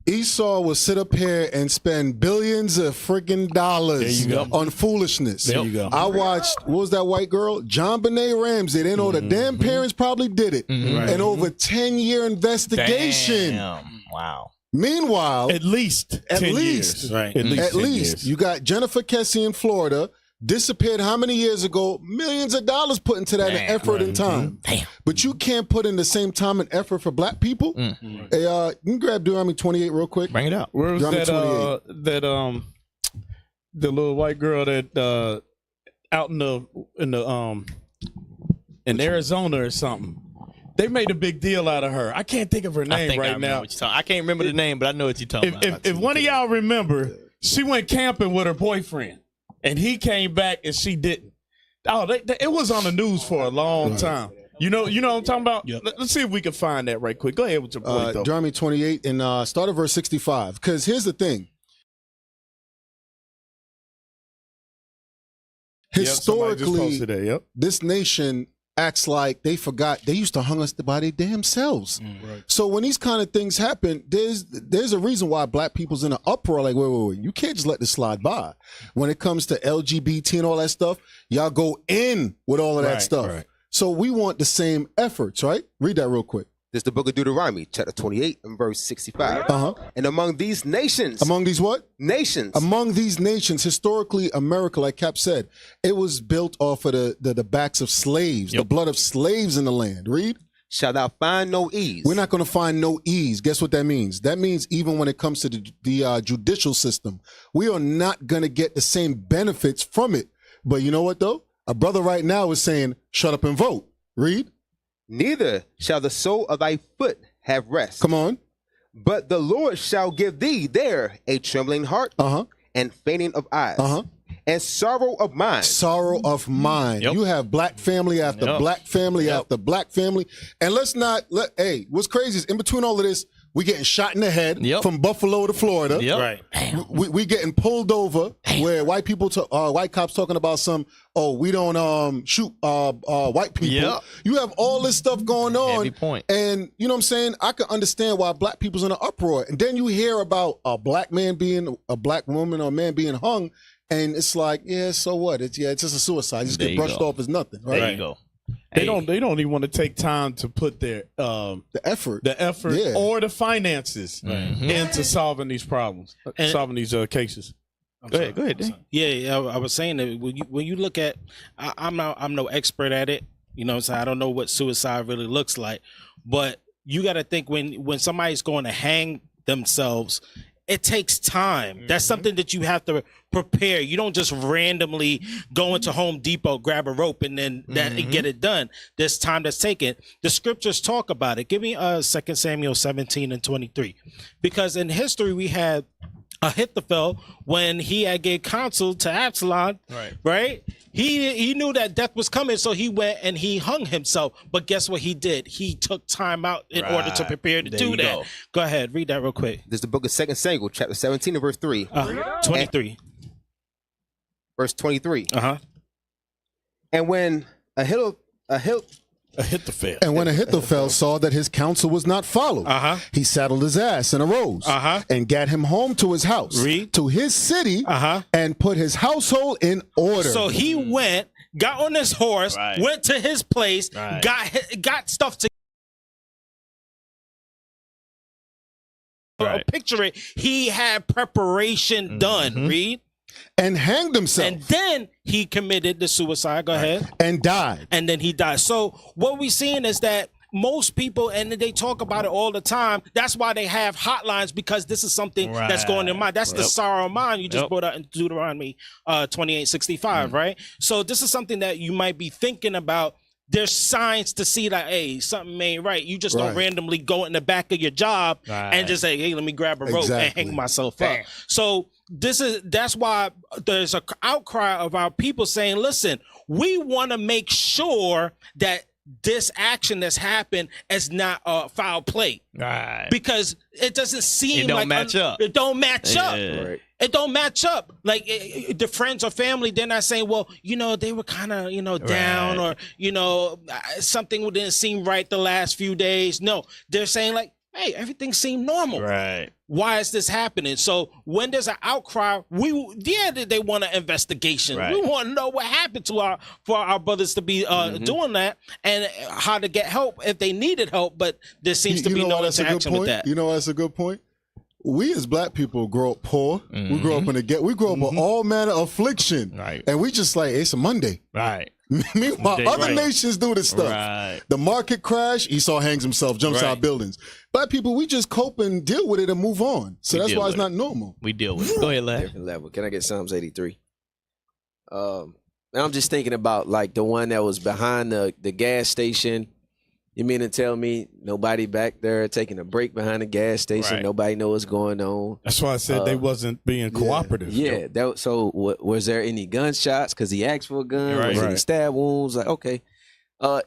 Esau will sit up here and spend billions of freaking dollars on foolishness. There you go. I watched, what was that white girl? John Benet Ramsey. They know the damn parents probably did it. And over 10-year investigation. Damn. Wow. Meanwhile, at least 10 years. Right. At least. You got Jennifer Kessie in Florida, disappeared how many years ago? Millions of dollars put into that in effort and time. Damn. But you can't put in the same time and effort for black people. Hey, you can grab Deuteronomy 28 real quick. Bring it out. Where was that? The little white girl that out in Arizona or something. They made a big deal out of her. I can't think of her name right now. I can't remember the name, but I know what you're talking about. If one of y'all remember, she went camping with her boyfriend, and he came back and she didn't. Oh, it was on the news for a long time. You know what I'm talking about? Yep. Let's see if we can find that right quick. Go ahead with your point, though. Deuteronomy 28 and start at verse 65. Because here's the thing. Historically, this nation acts like they forgot they used to hung us by their damn selves. So when these kind of things happen, there's a reason why black people's in an uproar. Like, wait, you can't just let this slide by. When it comes to LGBT and all that stuff, y'all go in with all of that stuff. So we want the same efforts, right? Read that real quick. This is the book of Deuteronomy, chapter 28 and verse 65. And among these nations. Among these what? Nations. Among these nations, historically, America, like Cap said, it was built off of the backs of slaves, the blood of slaves in the land. Read. Shall thou find no ease? We're not going to find no ease. Guess what that means? That means even when it comes to the judicial system, we are not going to get the same benefits from it. But you know what, though? A brother right now is saying, shut up and vote. Read. Neither shall the sole of thy foot have rest. Come on. But the Lord shall give thee there a trembling heart and fainting of eyes and sorrow of mind. Sorrow of mind. You have black family after black family after black family. And hey, what's crazy is in between all of this, we getting shot in the head from Buffalo to Florida. We getting pulled over where white cops talking about we don't shoot white people. You have all this stuff going on. And you know what I'm saying? I can understand why black people's in an uproar. And then you hear about a black man being a black woman or a man being hung. And it's like, so what? It's just a suicide. Just get brushed off as nothing. Right? There you go. They don't even want to take time to put their the effort or the finances into solving these problems, solving these cases. Go ahead. Dan. Yeah, I was saying that when you look at, I'm no expert at it. You know what I'm saying? I don't know what suicide really looks like, but you got to think when somebody's going to hang themselves, it takes time. That's something that you have to prepare. You don't just randomly go into Home Depot, grab a rope, and then get it done. There's time that's taken. The scriptures talk about it. Give me 2 Samuel 17:23, because in history we had Ahithophel when he had gave counsel to Absalom. Right. He knew that death was coming, so he went and he hung himself. But guess what he did? He took time out in order to prepare to do that. Go ahead, read that real quick. This is the book of 2 Samuel, chapter 17 and verse 3. 23. Verse 23. And when Ahithophel saw that his counsel was not followed, he saddled his ass and arose and gat him home to his house, to his city, and put his household in order. So he went, got on his horse, went to his place, got stuff to picture it. He had preparation done. Read. And hanged himself. And then he committed the suicide. Go ahead. And died. And then he died. So what we're seeing is that most people, and they talk about it all the time, that's why they have hotlines, because this is something that's going in their mind. That's the sorrow of mind you just brought out in Deuteronomy 28:65, right? So this is something that you might be thinking about. There's signs to see that, hey, something ain't right. You just don't randomly go in the back of your job and just say, hey, let me grab a rope and hang myself up. So that's why there's an outcry of our people saying, listen, we want to make sure that this action that's happened is not foul play. Because it doesn't seem like match up. It don't match up. It don't match up. Like the friends or family, they're not saying, well, they were kind of, down, or, something didn't seem right the last few days. No, they're saying like, hey, everything seemed normal. Why is this happening? So when there's an outcry, they want an investigation. We want to know what happened for our brothers to be doing that, and how to get help if they needed help. But there seems to be no interaction with that. You know, that's a good point. We as black people grow up poor. We grow up we grow up with all manner of affliction. And we just like, it's a Monday. Meanwhile, other nations do this stuff. The market crash, Esau hangs himself, jumps out of buildings. Black people, we just cope and deal with it and move on. So that's why it's not normal. We deal with it. Go ahead, Larry. Different level. Can I get Psalms 83? Now I'm just thinking about like the one that was behind the gas station. You mean to tell me nobody back there taking a break behind the gas station? Nobody know what's going on. That's why I said they wasn't being cooperative. So was there any gunshots? Because he asked for a gun. Was any stab wounds? Like, okay.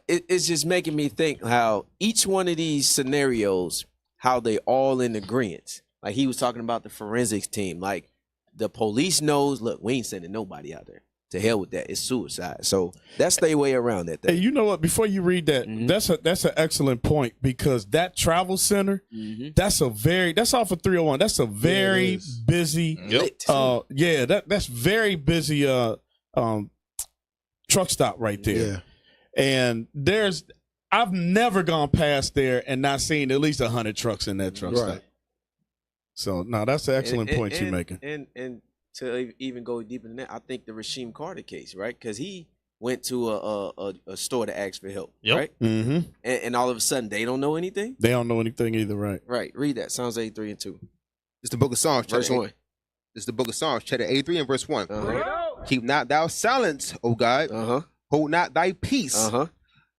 It's just making me think how each one of these scenarios, how they all in agreement. Like he was talking about the forensics team. Like the police knows, look, we ain't sending nobody out there. To hell with that. It's suicide. So that's their way around that thing. Hey, you know what? Before you read that, that's an excellent point, because that travel center, that's off of 301. That's a very busy that's very busy truck stop right there. And I've never gone past there and not seen at least 100 trucks in that truck stop. So no, that's an excellent point you're making. And to even go deeper than that, I think the Rasheem Carter case, right? Because he went to a store to ask for help, right? And all of a sudden, they don't know anything? They don't know anything either, right? Right. Read that. Psalms 83 and 2. It's the book of Psalms, verse 1. It's the book of Psalms, chapter 83 and verse 1. Keep not thou silence, O God. Hold not thy peace.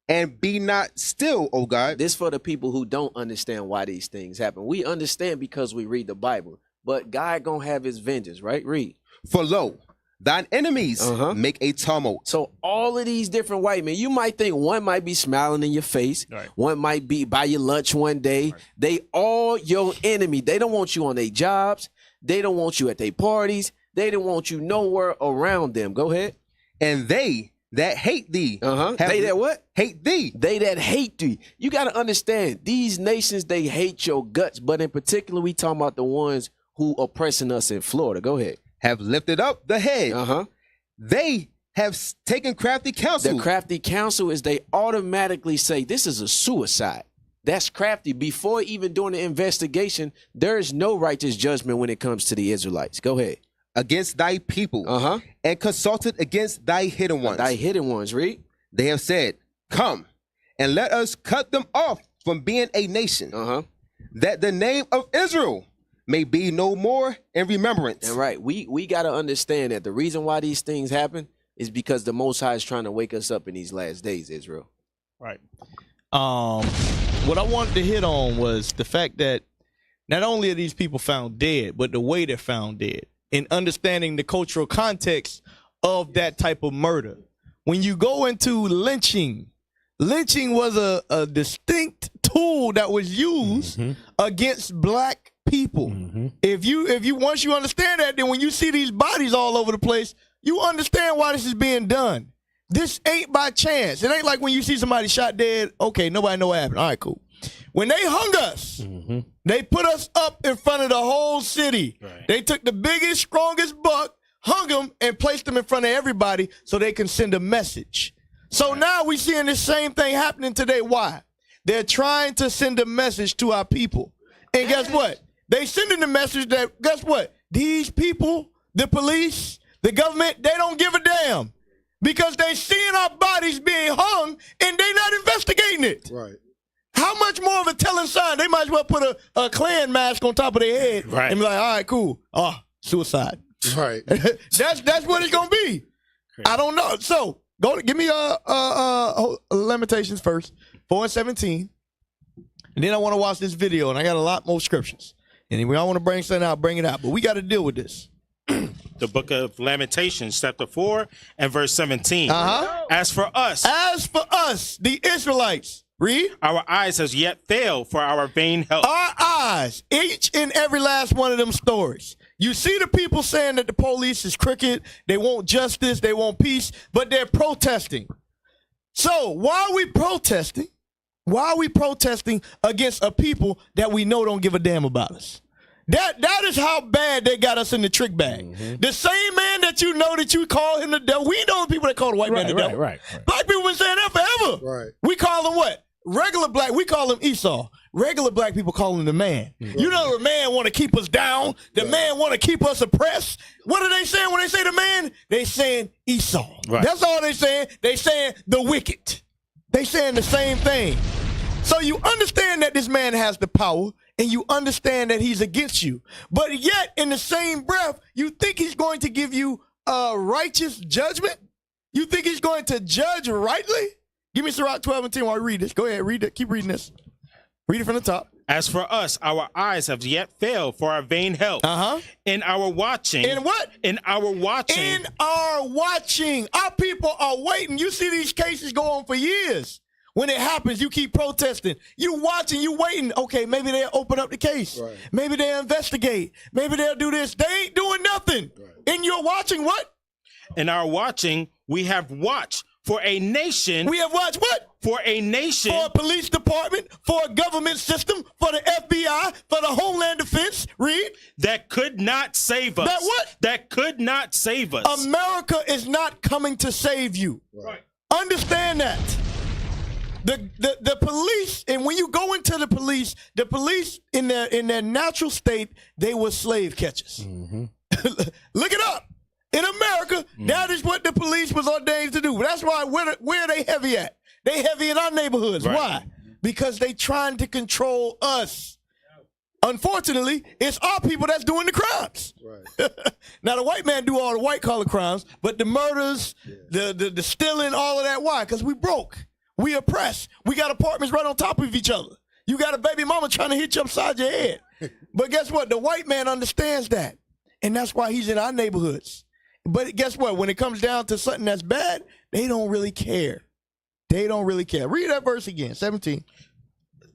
And be not still, O God. This for the people who don't understand why these things happen. We understand because we read the Bible. But God gonna have his vengeance, right? Read. For lo, thine enemies make a tumult. So all of these different white men, you might think one might be smiling in your face. One might be buy your lunch one day. They all your enemy. They don't want you on their jobs. They don't want you at their parties. They don't want you nowhere around them. Go ahead. And they that hate thee. They that what? Hate thee. They that hate thee. You got to understand, these nations, they hate your guts. But in particular, we talking about the ones who oppressing us in Florida. Go ahead. Have lifted up the head. They have taken crafty counsel. The crafty counsel is they automatically say this is a suicide. That's crafty. Before even doing the investigation, there is no righteous judgment when it comes to the Israelites. Go ahead. against thy people, and consulted against thy hidden ones. Thy hidden ones, read. They have said, come, and let us cut them off from being a nation, that the name of Israel may be no more in remembrance. And right, we got to understand that the reason why these things happen is because the Most High is trying to wake us up in these last days, Israel. Right. What I wanted to hit on was the fact that not only are these people found dead, but the way they're found dead, and understanding the cultural context of that type of murder. When you go into lynching was a distinct tool that was used against black people. If you once you understand that, then when you see these bodies all over the place, you understand why this is being done. This ain't by chance. It ain't like when you see somebody shot dead, okay, nobody know what happened. All right, cool. When they hung us, they put us up in front of the whole city. Right. They took the biggest, strongest buck, hung them, and placed them in front of everybody so they can send a message. So now we're seeing the same thing happening today. Why? They're trying to send a message to our people. And guess what? They sending the message that, guess what? These people, the police, the government, they don't give a damn. Because they seeing our bodies being hung and they not investigating it. Right. How much more of a telling sign? They might as well put a Klan mask on top of their head and be like, all right, cool. Oh, suicide. Right. That's what it's gonna be. I don't know. So give me Lamentations first, 4 and 17. And then I want to watch this video, and I got a lot more scriptures. And if we all want to bring something out, bring it out. But we got to deal with this. The book of Lamentations, chapter 4 and verse 17. As for us, the Israelites, read. Our eyes has yet failed for our vain help. Our eyes, each and every last one of them stories. You see the people saying that the police is crooked, they want justice, they want peace, but they're protesting. So why are we protesting? Why are we protesting against a people that we know don't give a damn about us? That is how bad they got us in the trick bag. The same man that you know that you call him the devil. We know the people that call the white man the devil. Right. Black people been saying that forever. Right. We call him what? Regular black. We call him Esau. Regular black people call him the man. You know the man want to keep us down. The man want to keep us oppressed. What are they saying when they say the man? They saying Esau. Right. That's all they saying. They saying the wicked. They saying the same thing. So you understand that this man has the power, and you understand that he's against you. But yet, in the same breath, you think he's going to give you a righteous judgment? You think he's going to judge rightly? Give me Sirach 12 and 10 while I read this. Go ahead, read it. Keep reading this. Read it from the top. As for us, our eyes have yet failed for our vain help. In our watching. In what? In our watching. In our watching. Our people are waiting. You see these cases go on for years. When it happens, you keep protesting. You watching, you waiting. Okay, maybe they'll open up the case. Right. Maybe they'll investigate. Maybe they'll do this. They ain't doing nothing. Right. In your watching, what? In our watching, we have watched for a nation. We have watched what? For a nation. For a police department, for a government system, for the FBI, for the Homeland Defense. Read. That could not save us. That what? That could not save us. America is not coming to save you. Right. Understand that. The police, and when you go into the police in their natural state, they were slave catchers. Look it up. In America, that is what the police was ordained to do. That's why where are they heavy at? They heavy in our neighborhoods. Right. Why? Because they trying to control us. Unfortunately, it's our people that's doing the crimes. Right. Now, the white man do all the white-collar crimes, but the murders, the stealing, all of that, why? Because we broke. We oppressed. We got apartments right on top of each other. You got a baby mama trying to hit you upside your head. But guess what? The white man understands that. And that's why he's in our neighborhoods. But guess what? When it comes down to something that's bad, they don't really care. They don't really care. Read that verse again, 17.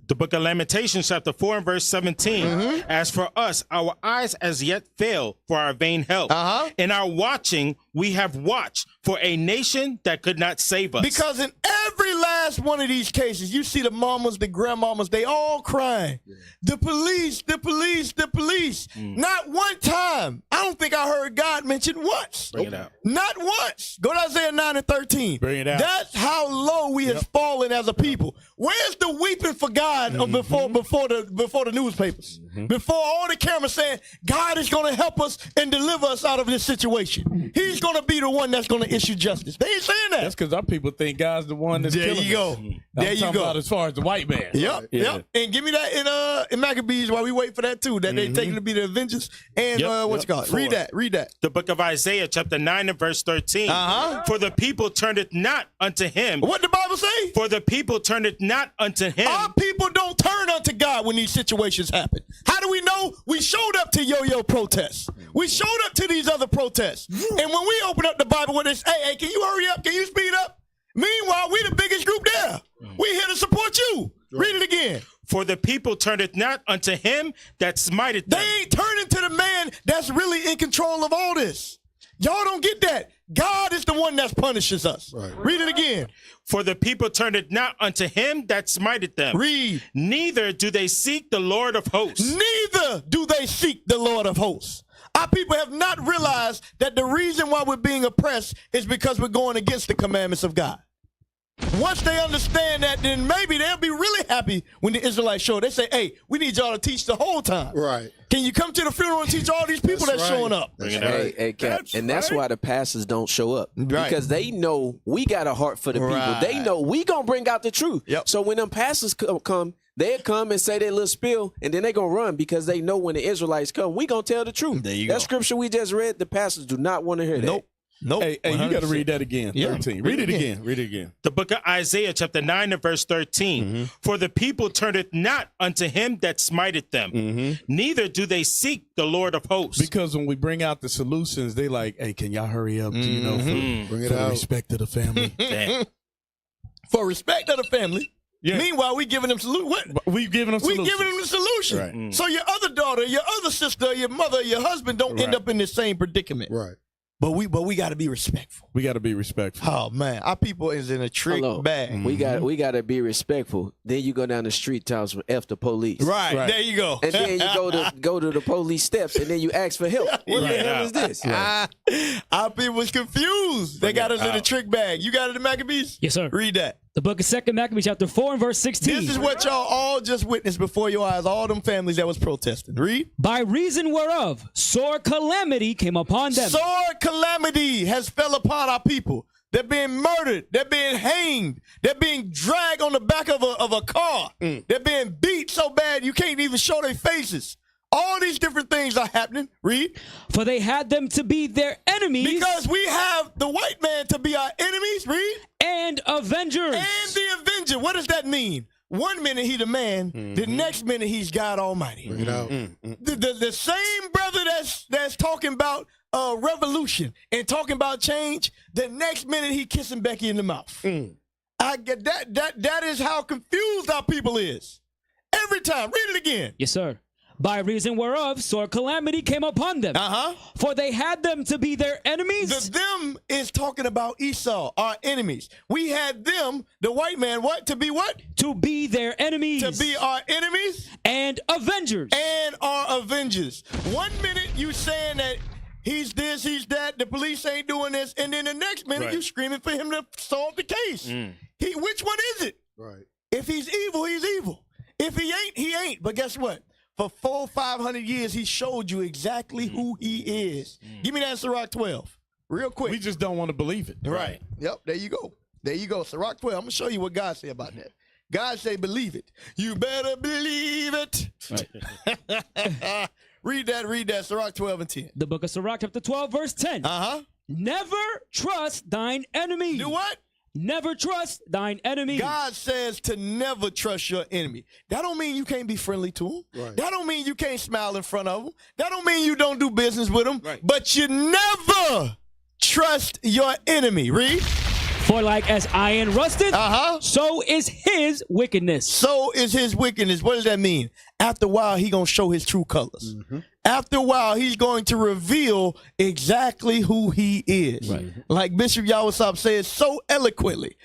The book of Lamentations, chapter 4 and verse 17. As for us, our eyes as yet fail for our vain help. In our watching, we have watched for a nation that could not save us. Because in every last one of these cases, you see the mamas, the grandmamas, they all crying. Yeah. The police, the police, the police. Not one time. I don't think I heard God mention once. Bring it out. Not once. Go to Isaiah 9:13. Bring it out. That's how low we have fallen as a people. Where's the weeping for God before the newspapers? Before all the cameras saying God is going to help us and deliver us out of this situation. He's going to be the one that's going to issue justice. They ain't saying that. That's because our people think God's the one that's killing us. There you go. About as far as the white man. Yep. And give me that in Maccabees while we wait for that too. That they taking to be the Avengers. And what you call it? Read that. The book of Isaiah, chapter 9 and verse 13. For the people turneth not unto him. What the Bible say? For the people turneth not unto him. Our people don't turn unto God when these situations happen. How do we know? We showed up to yo-yo protests. We showed up to these other protests. And when we open up the Bible with this, hey, can you hurry up? Can you speed up? Meanwhile, we the biggest group there. We here to support you. Read it again. For the people turneth not unto him that smiteth them. They ain't turning to the man that's really in control of all this. Y'all don't get that. God is the one that punishes us. Right. Read it again. For the people turneth not unto him that smiteth them. Read. Neither do they seek the Lord of hosts. Neither do they seek the Lord of hosts. Our people have not realized that the reason why we're being oppressed is because we're going against the commandments of God. Once they understand that, then maybe they'll be really happy when the Israelites show. They say, hey, we need y'all to teach the whole time. Right. Can you come to the funeral and teach all these people that's showing up? Hey, Cap, and that's why the pastors don't show up. Because they know we got a heart for the people. They know we going to bring out the truth. So when them pastors come, they'll come and say their little spiel, and then they going to run because they know when the Israelites come, we going to tell the truth. There you go. That scripture we just read, the pastors do not want to hear that. Nope. Hey, you got to read that again. 13. Read it again. Read it again. The book of Isaiah, chapter 9 and verse 13. For the people turneth not unto him that smiteth them. Neither do they seek the Lord of hosts. Because when we bring out the solutions, they like, hey, can y'all hurry up? For the respect of the family. For respect of the family. Yeah. Meanwhile, we giving them solution. We giving them solution. We giving them the solution. Right. So your other daughter, your other sister, your mother, your husband don't end up in the same predicament. Right. But we got to be respectful. We got to be respectful. Oh man, our people is in a trick bag. We got to be respectful. Then you go down the street, tells F the police. Right. There you go. And then you go to the police steps, and then you ask for help. What the hell is this? Our people is confused. They got us in a trick bag. You got it in Maccabees? Yes, sir. Read that. The book of 2 Maccabees, chapter 4 and verse 16. This is what y'all all just witnessed before your eyes, all them families that was protesting. Read. By reason whereof sore calamity came upon them. Sore calamity has fell upon our people. They're being murdered. They're being hanged. They're being dragged on the back of a car. They're being beat so bad you can't even show their faces. All these different things are happening. Read. For they had them to be their enemies. Because we have the white man to be our enemies. Read. And avengers. And the avenger. What does that mean? One minute he the man, the next minute he's God Almighty. Bring it out. The same brother that's talking about revolution and talking about change, the next minute he kissing Becky in the mouth. I get that is how confused our people is. Every time. Read it again. Yes, sir. By reason whereof sore calamity came upon them. For they had them to be their enemies. The them is talking about Esau, our enemies. We had them, the white man, what? To be what? To be their enemies. To be our enemies. And avengers. And our avengers. 1 minute you saying that he's this, he's that, the police ain't doing this, and then the next minute you screaming for him to solve the case. Which one is it? Right. If he's evil, he's evil. If he ain't, he ain't. But guess what? For 400-500 years, he showed you exactly who he is. Give me that Sirach 12 real quick. We just don't want to believe it. Right. Yep, there you go. There you go. Sirach 12. I'm going to show you what God say about that. God say, believe it. You better believe it. Right. Read that. Sirach 12 and 10. The book of Sirach, chapter 12, verse 10. Never trust thine enemy. Do what? Never trust thine enemy. God says to never trust your enemy. That don't mean you can't be friendly to him. Right. That don't mean you can't smile in front of him. That don't mean you don't do business with him. Right. But you never trust your enemy. Read. For like as iron rusted, so is his wickedness. So is his wickedness. What does that mean? After a while, he's going to show his true colors. After a while, he's going to reveal exactly who he is. Right. Like Bishop Yawasab says so eloquently.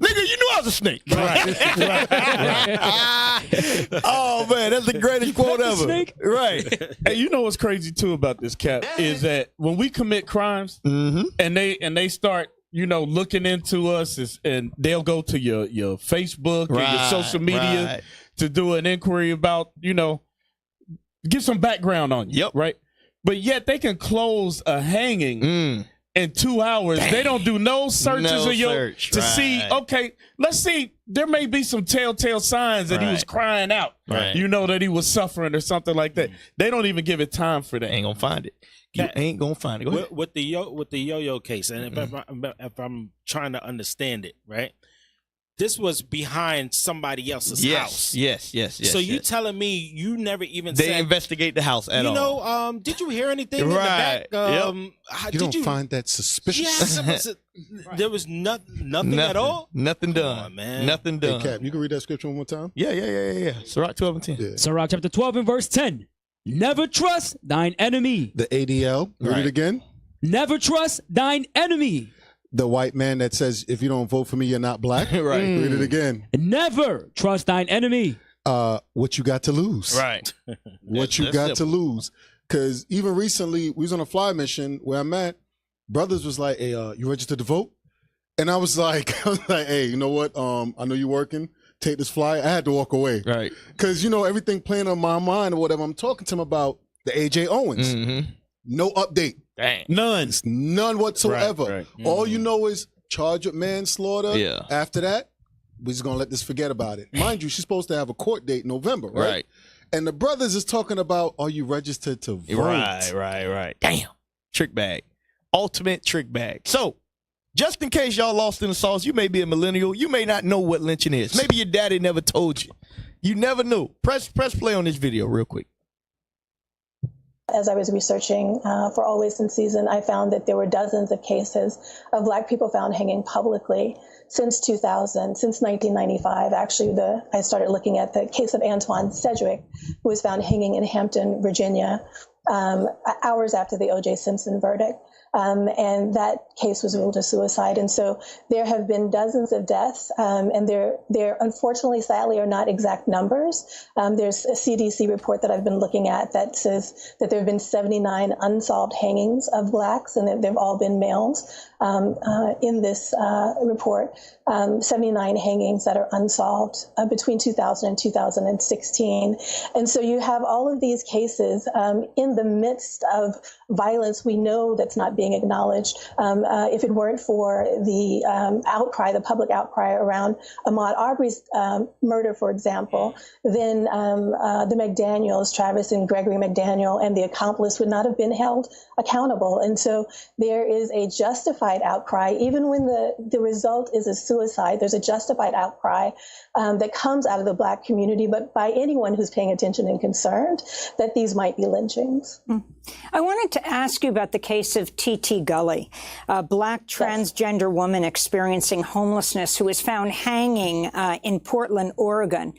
Nigga, you knew I was a snake. Right. Oh, man, that's the greatest quote ever. Snake? Right. Hey, you know what's crazy, too, about this, Cap, is that when we commit crimes and they start, you know, looking into us, and they'll go to your Facebook or your social media to do an inquiry about, you know, give some background on you. Right? But yet they can close a hanging in 2 hours. They don't do no searches of to see, okay, let's see, there may be some telltale signs that he was crying out. You know, that he was suffering or something like that. They don't even give it time for that. Ain't gonna find it. You ain't gonna find it. Go ahead. With the yo-yo case, and if I'm trying to understand it, right? This was behind somebody else's house. Yes. So you telling me you never even they investigate the house at all? You know, did you hear anything in the back? You don't find that suspicious? Yes, there was nothing at all. Nothing done, on, man. Nothing done. Hey, Cap, you can read that scripture one more time. Yeah. Sirach 12:10. Yeah. Sirach chapter 12 and verse 10. Never trust thine enemy. The ADL. Read it again. Never trust thine enemy. The white man that says, if you don't vote for me, you're not black. Right. Read it again. Never trust thine enemy. What you got to lose. Right. What you got to lose. Because even recently, we was on a fly mission where I'm at. Brothers was like, hey, you registered to vote? And I was like, hey, you know what? I know you're working. Take this fly. I had to walk away. Right. Because, you know, everything playing on my mind or whatever, I'm talking to him about the A.J. Owens. No update. Dang. None whatsoever. Right. All you know is charge with manslaughter. Yeah. After that, we're just going to let this forget about it. Mind you, she's supposed to have a court date in November, right? And the brothers is talking about, are you registered to vote? Right. Damn. Trick bag. Ultimate trick bag. So, just in case y'all lost in the sauce, you may be a millennial. You may not know what lynching is. Maybe your daddy never told you. You never knew. Press play on this video real quick. As I was researching for Always in Season, I found that there were dozens of cases of Black people found hanging publicly since 2000, since 1995. Actually, I started looking at the case of Antoine Sedgwick, who was found hanging in Hampton, Virginia, hours after the O.J. Simpson verdict. And that case was ruled a suicide. And so there have been dozens of deaths, and there unfortunately, sadly, are not exact numbers. There's a CDC report that I've been looking at that says that there have been 79 unsolved hangings of Blacks, and they've all been males in this report. 79 hangings that are unsolved between 2000 and 2016. And so you have all of these cases in the midst of violence we know that's not being acknowledged. If it weren't for the outcry, the public outcry around Ahmaud Arbery's murder, for example, then the McDaniels, Travis and Gregory McDaniel, and the accomplice would not have been held accountable. And so there is a justified outcry, even when the result is a suicide. There's a justified outcry that comes out of the Black community, but by anyone who's paying attention and concerned that these might be lynchings. I wanted to ask you about the case of T.T. Gully, a Black transgender woman experiencing homelessness who was found hanging in Portland, Oregon.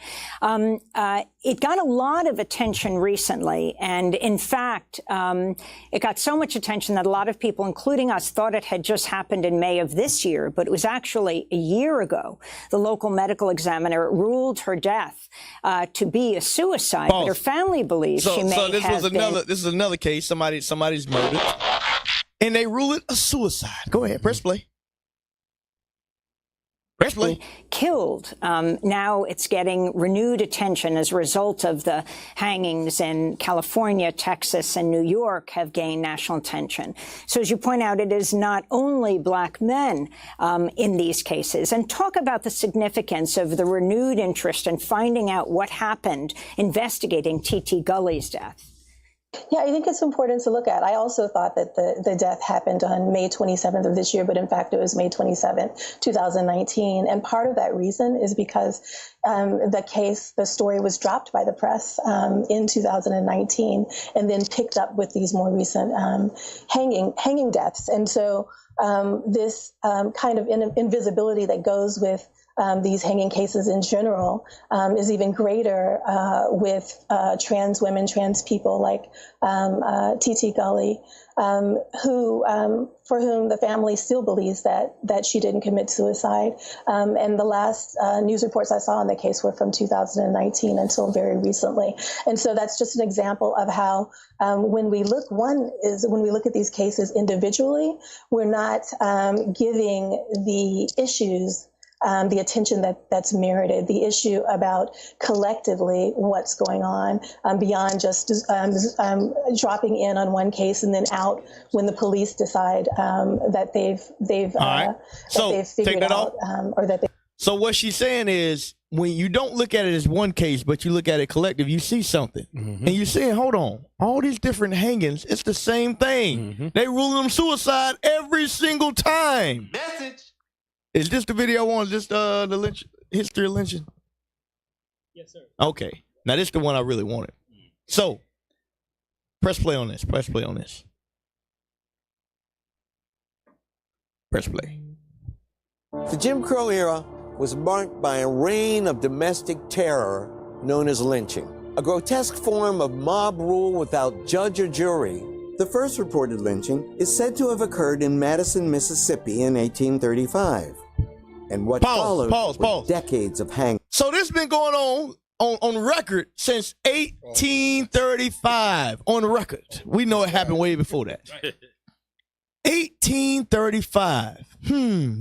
It got a lot of attention recently, and in fact, it got so much attention that a lot of people, including us, thought it had just happened in May of this year, but it was actually a year ago. The local medical examiner ruled her death to be a suicide, but her family believes she may have been. This is another case. Somebody's murdered, and they rule it a suicide. Go ahead, press play. Killed. Now it's getting renewed attention as a result of the hangings in California, Texas, and New York have gained national attention. So as you point out, it is not only Black men in these cases. And talk about the significance of the renewed interest in finding out what happened, investigating T.T. Gully's death. Yeah, I think it's important to look at. I also thought that the death happened on May 27th of this year, but in fact, it was May 27th, 2019. And part of that reason is because the story was dropped by the press in 2019 and then picked up with these more recent hanging deaths. And so this kind of invisibility that goes with these hanging cases in general is even greater with trans women, trans people like T.T. Gully, for whom the family still believes that she didn't commit suicide. And the last news reports I saw on the case were from 2019 until very recently. And so that's just an example of how when we look at these cases individually, we're not giving the issues the attention that's merited, the issue about collectively what's going on beyond just dropping in on one case and then out when the police decide that they've figured out or that they. So what she's saying is, when you don't look at it as one case, but you look at it collective, you see something. And you're saying, hold on, all these different hangings, it's the same thing. They ruling them suicide every single time. Message. Is this the video on just the history of lynching? Yes, sir. Okay. Now, this is the one I really wanted. So, press play on this. Press play on this. Press play. The Jim Crow era was marked by a reign of domestic terror known as lynching, a grotesque form of mob rule without judge or jury. The first reported lynching is said to have occurred in Madison, Mississippi in 1835. And what followed were decades of hanging. So this has been going on record since 1835. On record. We know it happened way before that. 1835.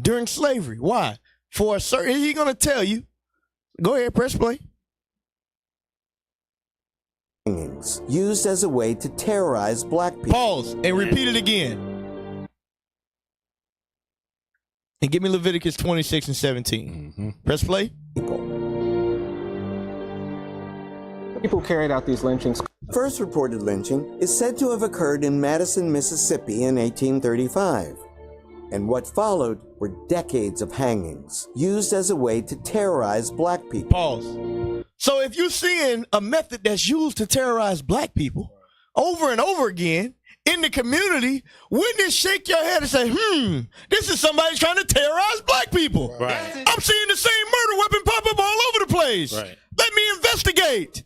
During slavery. Why? For a certain, he's going to tell you. Go ahead, press play. Used as a way to terrorize black people. Pause and repeat it again. And give me Leviticus 26 and 17. Press play. People carried out these lynchings. First reported lynching is said to have occurred in Madison, Mississippi in 1835. And what followed were decades of hangings, used as a way to terrorize black people. Pause. So if you're seeing a method that's used to terrorize black people over and over again in the community, wouldn't it shake your head and say, this is somebody trying to terrorize black people? Right. I'm seeing the same murder weapon pop up all over the place. Right. Let me investigate.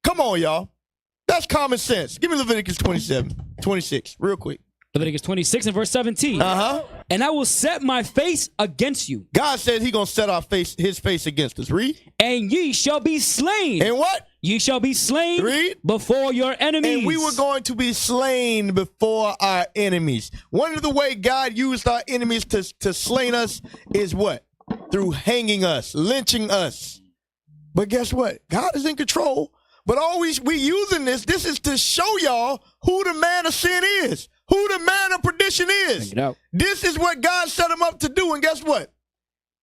Come on, y'all. That's common sense. Give me Leviticus 26, real quick. Leviticus 26 and verse 17. And I will set my face against you. God said he going to set his face against us. Read. And ye shall be slain. And what? Ye shall be slain. Read. Before your enemies. And we were going to be slain before our enemies. One of the way God used our enemies to slay us is what? Through hanging us, lynching us. But guess what? God is in control. But always we using this is to show y'all who the man of sin is. Who the man of perdition is. This is what God set them up to do. And guess what?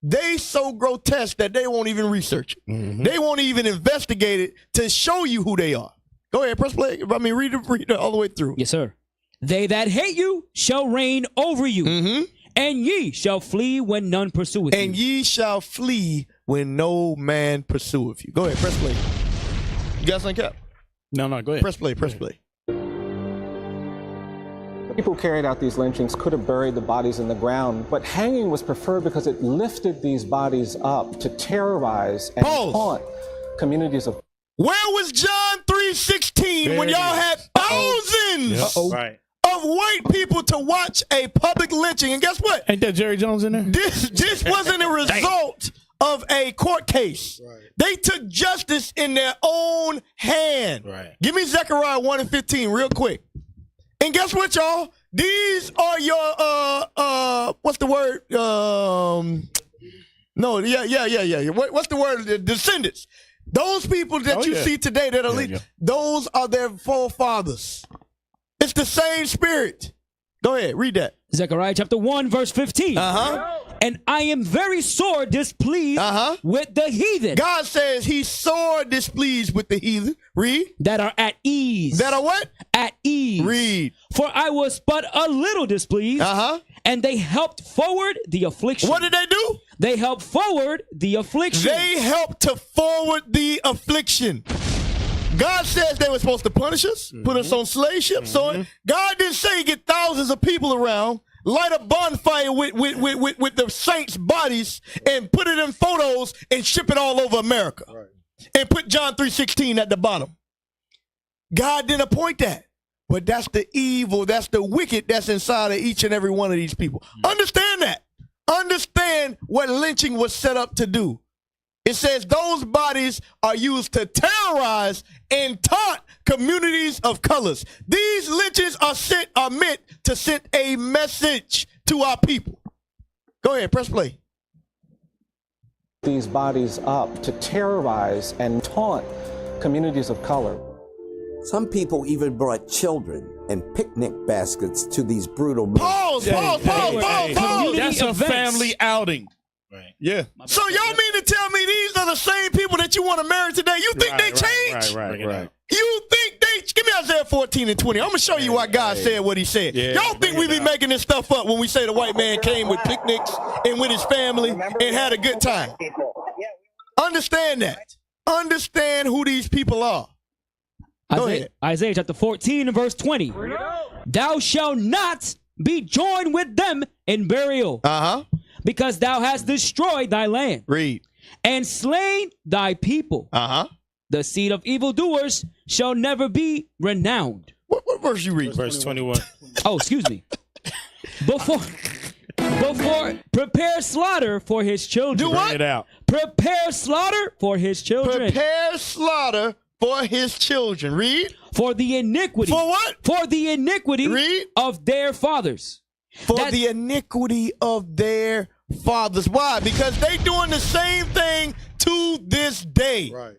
They so grotesque that they won't even research it. They won't even investigate it to show you who they are. Go ahead, press play. Read it all the way through. Yes, sir. They that hate you shall reign over you. And ye shall flee when none pursueth you. And ye shall flee when no man pursueth you. Go ahead, press play. You got something, Cap? No, go ahead. Press play. People who carried out these lynchings could have buried the bodies in the ground, but hanging was preferred because it lifted these bodies up to terrorize and taunt communities of. Where was John 3:16 when y'all had thousands of white people to watch a public lynching? And guess what? Ain't that Jerry Jones in there? This wasn't a result of a court case. They took justice in their own hand. Give me Zechariah 1 and 15 real quick. And guess what, y'all? These are your what's the word? What's the word? The descendants. Those people that you see today that are those are their forefathers. It's the same spirit. Go ahead, read that. Zechariah chapter 1, verse 15. And I am very sore displeased with the heathen. God says he's sore displeased with the heathen. Read. That are at ease. That are what? At ease. Read. For I was but a little displeased. And they helped forward the affliction. What did they do? They helped forward the affliction. They helped to forward the affliction. God says they were supposed to punish us, put us on slave ships. So God didn't say get thousands of people around light a bonfire with the saints' bodies and put it in photos and ship it all over America. Right. And put John 3:16 at the bottom. God didn't appoint that. But that's the evil, that's the wicked that's inside of each and every one of these people. Understand that. Understand what lynching was set up to do. It says those bodies are used to terrorize and taunt communities of colors. These lynchings are meant to send a message to our people. Go ahead, press play. These bodies up to terrorize and taunt communities of color. Some people even brought children and picnic baskets to these brutal men. Pause. That's a family outing. Right. Yeah. So y'all mean to tell me these are the same people that you want to marry today? You think they changed? Right. You think they... Give me Isaiah 14 and 20. I'm going to show you why God said what he said. Yeah, y'all think we be making this stuff up when we say the white man came with picnics and with his family and had a good time? Understand that. Understand who these people are. Isaiah chapter 14 and verse 20. Thou shalt not be joined with them in burial. Because thou hast destroyed thy land. Read. And slain thy people. The seed of evildoers shall never be renowned. What verse you read? Verse 21. Oh, excuse me. Before prepare slaughter for his children. Do what? Bring it out. Prepare slaughter for his children. Prepare slaughter for his children. Read. For the iniquity. For what? For the iniquity Read. of their fathers. For the iniquity of their fathers. Why? Because they doing the same thing to this day. Right.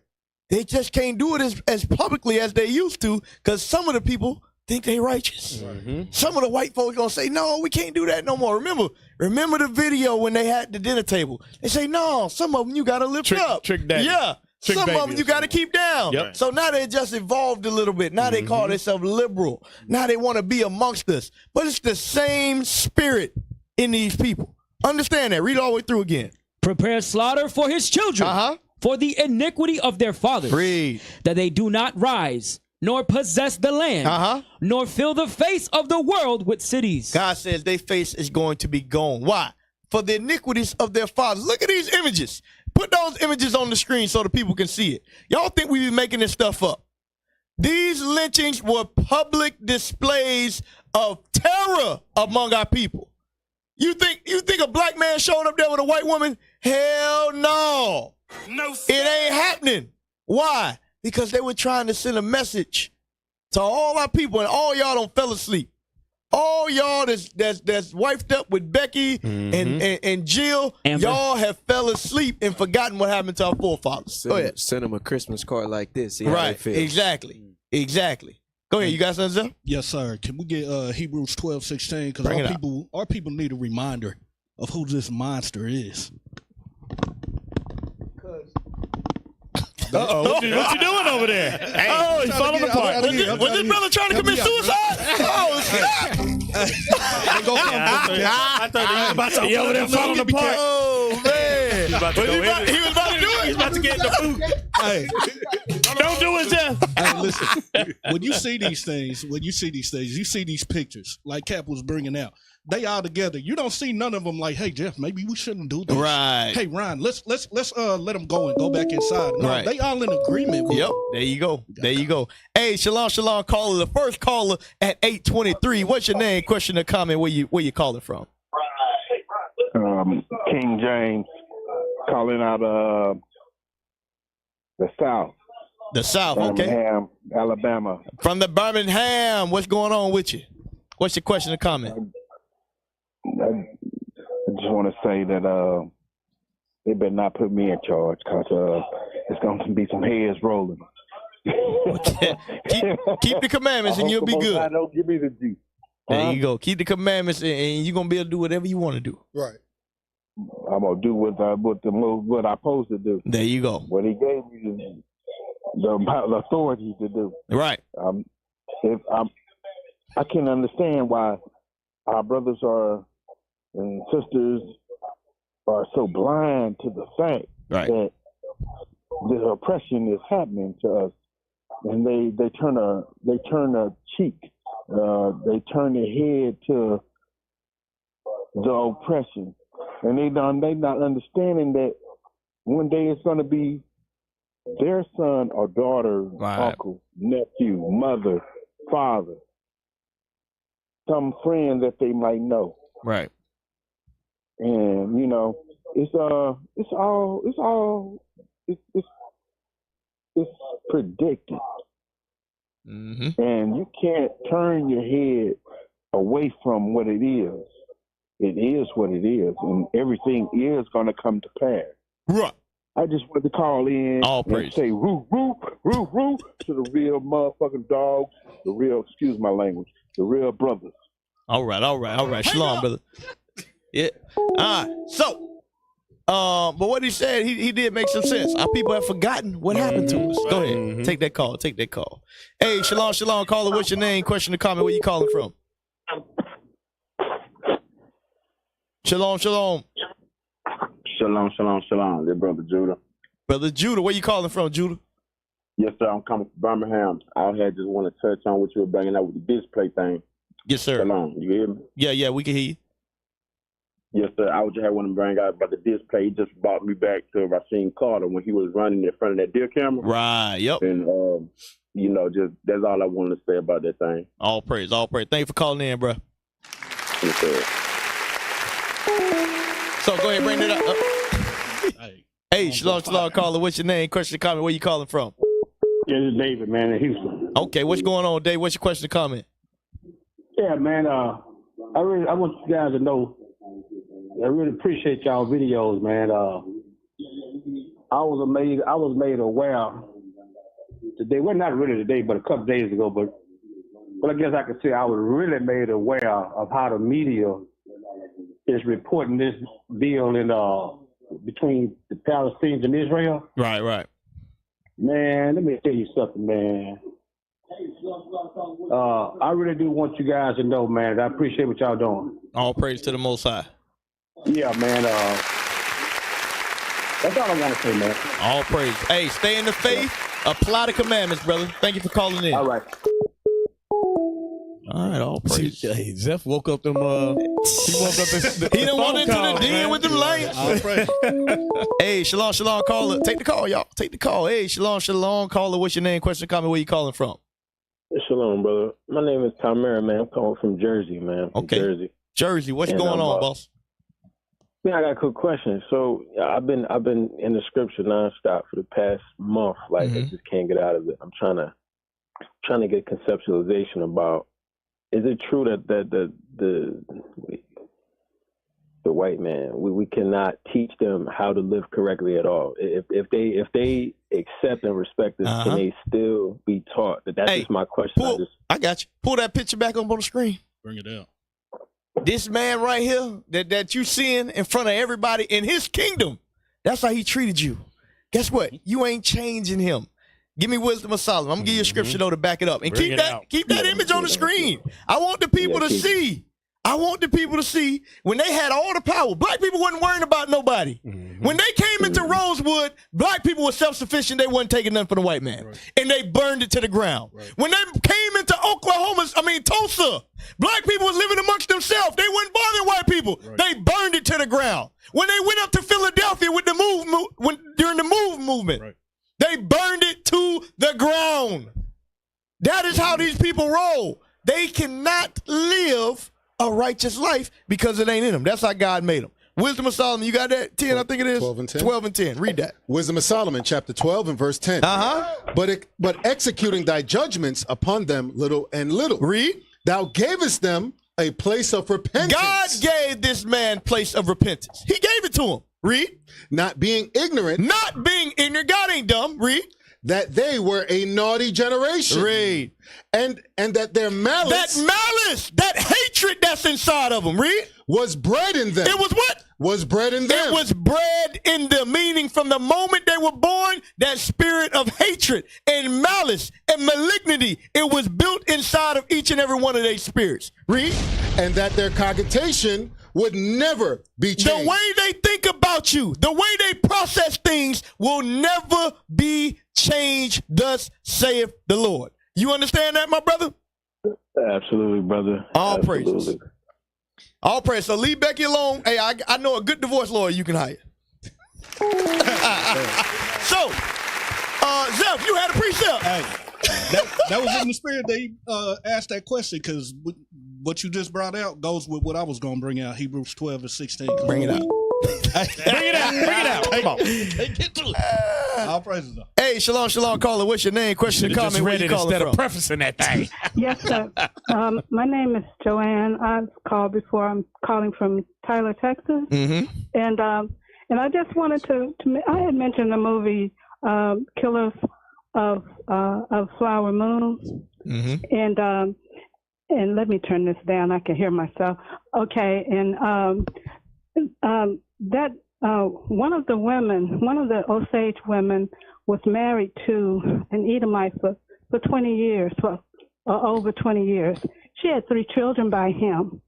They just can't do it as publicly as they used to because some of the people think they righteous. Some of the white folks gonna say, no, we can't do that no more. Remember the video when they had the dinner table. They say, no, some of them you gotta lift up. Trick daddy. Yeah. Trick some baby of them you gotta keep down. Yep. So now they just evolved a little bit. Now they call themselves liberal. Now they want to be amongst us. But it's the same spirit in these people. Understand that. Read it all the way through again. Prepare slaughter for his children. For the iniquity of their fathers. Read. That they do not rise, nor possess the land, nor fill the face of the world with cities. God says their face is going to be gone. Why? For the iniquities of their fathers. Look at these images. Put those images on the screen so the people can see it. Y'all think we be making this stuff up? These lynchings were public displays of terror among our people. You think a black man showing up there with a white woman? Hell no. No, it ain't happening. Why? Because they were trying to send a message to all our people, and all y'all don't fell asleep. All y'all that's wifed up with Becky and Jill, y'all have fell asleep and forgotten what happened to our forefathers. Go ahead. Send them a Christmas card like this. See how they feel. Exactly. Go ahead. You got something, sir? Yes, sir. Can we get Hebrews 12:16? Because our people need a reminder of who this monster is. Uh-oh. What you doing over there? Hey, he's falling apart. Was this brother trying to commit suicide? Oh, snap. I thought he was about to be over there falling apart. Oh, man. He was about to do it? He's about to get in the food. Hey. Don't do it, Jeff. Hey, listen. When you see these things, you see these pictures, like Cap was bringing out. They all together. You don't see none of them like, hey, Jeff, maybe we shouldn't do this. Right. Hey, Ryan, let's let them go and go back inside. No, right. They all in agreement with Yep. There you go. There you go. Hey, shalom, caller. The first caller at 823. What's your name? Question or comment? Where you calling from? King James, calling out the South. The South, Birmingham, Alabama. From the Birmingham. What's going on with you? What's your question or comment? I just want to say that they better not put me in charge because it's going to be some heads rolling. keep the commandments and you'll be good. Don't give me the juice. There you go. Keep the commandments and you're going to be able to do whatever you want to do. Right. I'm going to do what I'm supposed to do. There you go. What he gave me the authority to do. Right. I can understand why our brothers and sisters are so blind to the fact that the oppression is happening to us, and they turn a cheek, they turn their head to the oppression. And they not understanding that one day it's going to be their son or daughter, uncle, nephew, mother, father, some friend that they might know. Right. And you know, it's predicted. Mm-hmm. And you can't turn your head away from what it is. It is what it is, and everything is going to come to pass. Right. I just wanted to call in and say roo, roo, roo, roo to the real motherfucking dogs, the real, excuse my language, the real brothers. All right. Shalom, brother. Yeah. All right. So, but what he said, he did make some sense. Our people have forgotten what happened to us. Go ahead. Take that call. Hey, shalom, caller. What's your name? Question or comment? Where you calling from? Shalom. Shalom. Dear Brother Judah. Brother Judah, where you calling from, Judah? Yes, sir. I'm coming from Birmingham. I had just want to touch on what you were bringing up with the display thing. Yes, sir. Shalom. You hear me? Yeah, we can hear you. Yes, sir. I was just want to bring out about the display. He just brought me back to Rasheen Carter when he was running in front of that deer camera. Right. Yep. And you know, just that's all I wanted to say about that thing. All praise. Thank you for calling in, bro. Yes, sir. So go ahead, bring it up. Hey, shalom, caller. What's your name? Question or comment? Where you calling from? Yeah, this is David, man, in Houston. Okay, what's going on, Dave? What's your question or comment? Yeah, man. I want you guys to know. I really appreciate y'all videos, man. I was made aware today. Well, not really today, but a couple days ago. But I guess I could say I was really made aware of how the media is reporting this deal in between the Palestinians and Israel. Right. Man, let me tell you something, man. I really do want you guys to know, man. I appreciate what y'all doing. All praise to the Most High. Yeah, man. That's all I want to say, man. All praise. Hey, stay in the faith. Apply the commandments, brother. Thank you for calling in. All right. All praise. Hey, Zeph woke up them. He woke up this. He done went into the den with them lions. All praise. Hey, shalom, caller. Take the call, y'all. Take the call. Hey, shalom, caller. What's your name? Question, comment. Where you calling from? Shalom, brother. My name is Tamara, man. I'm calling from Jersey, man. Okay. Jersey. What's going on, boss? Man, I got a quick question. So I've been in the scripture nonstop for the past month. Like I just can't get out of it. I'm trying to get conceptualization about. Is it true that the white man we cannot teach them how to live correctly at all? If they accept and respect this, can they still be taught? That's just my question. I got you. Pull that picture back up on the screen. Bring it out. This man right here that you seeing in front of everybody in his kingdom, that's how he treated you. Guess what? You ain't changing him. Give me wisdom of Solomon. I'm going to give you a scripture, though, to back it up. And keep that image on the screen. I want the people to see. I want the people to see when they had all the power. Black people wasn't worrying about nobody. When they came into Rosewood, black people were self-sufficient. They wasn't taking nothing from the white man. And they burned it to the ground. When they came into Tulsa, black people was living amongst themselves. They wasn't bothering white people. They burned it to the ground. When they went up to Philadelphia with the during the movement, they burned it to the ground. That is how these people roll. They cannot live a righteous life because it ain't in them. That's how God made them. Wisdom of Solomon, you got that? 10, I think it is. 12 and 10. 12 and 10. Read that. Wisdom of Solomon, chapter 12 and verse 10. But executing thy judgments upon them little and little. Read. Thou gavest them a place of repentance. God gave this man place of repentance. He gave it to him. Read. Not being ignorant. Not being ignorant. God ain't dumb. Read. That they were a naughty generation. Read. And that their malice. That hatred that's inside of them. Read. Was bred in them. It was what? Was bred in them. It was bred in them, meaning from the moment they were born, that spirit of hatred and malice and malignity, it was built inside of each and every one of their spirits. Read. And that their cogitation would never be changed. The way they think about you, the way they process things will never be changed, thus saith the Lord. You understand that, my brother? Absolutely, brother. All Absolutely. praises. All praise. So leave Becky alone. Hey, I know a good divorce lawyer you can hire. So, Zeph, you had a precept. Hey, that was in the spirit they asked that question, because what you just brought out goes with what I was going to bring out, Hebrews 12 and 16. Bring it out. Bring it out. Come on. Get to it. All praises. Hey, shalom, caller. What's your name? Question or comment? Where you calling instead from? of prefacing that thing. Yes, sir. My name is Joanne. I've called before. I'm calling from Tyler, Texas. Mm-hmm. And I just wanted to I had mentioned the movie Killers of Flower Moons. Mm-hmm. And let me turn this down. I can hear myself. Okay. And that one of the Osage women was married to an Edomite for 20 years, for over 20 years. She had 3 children by him.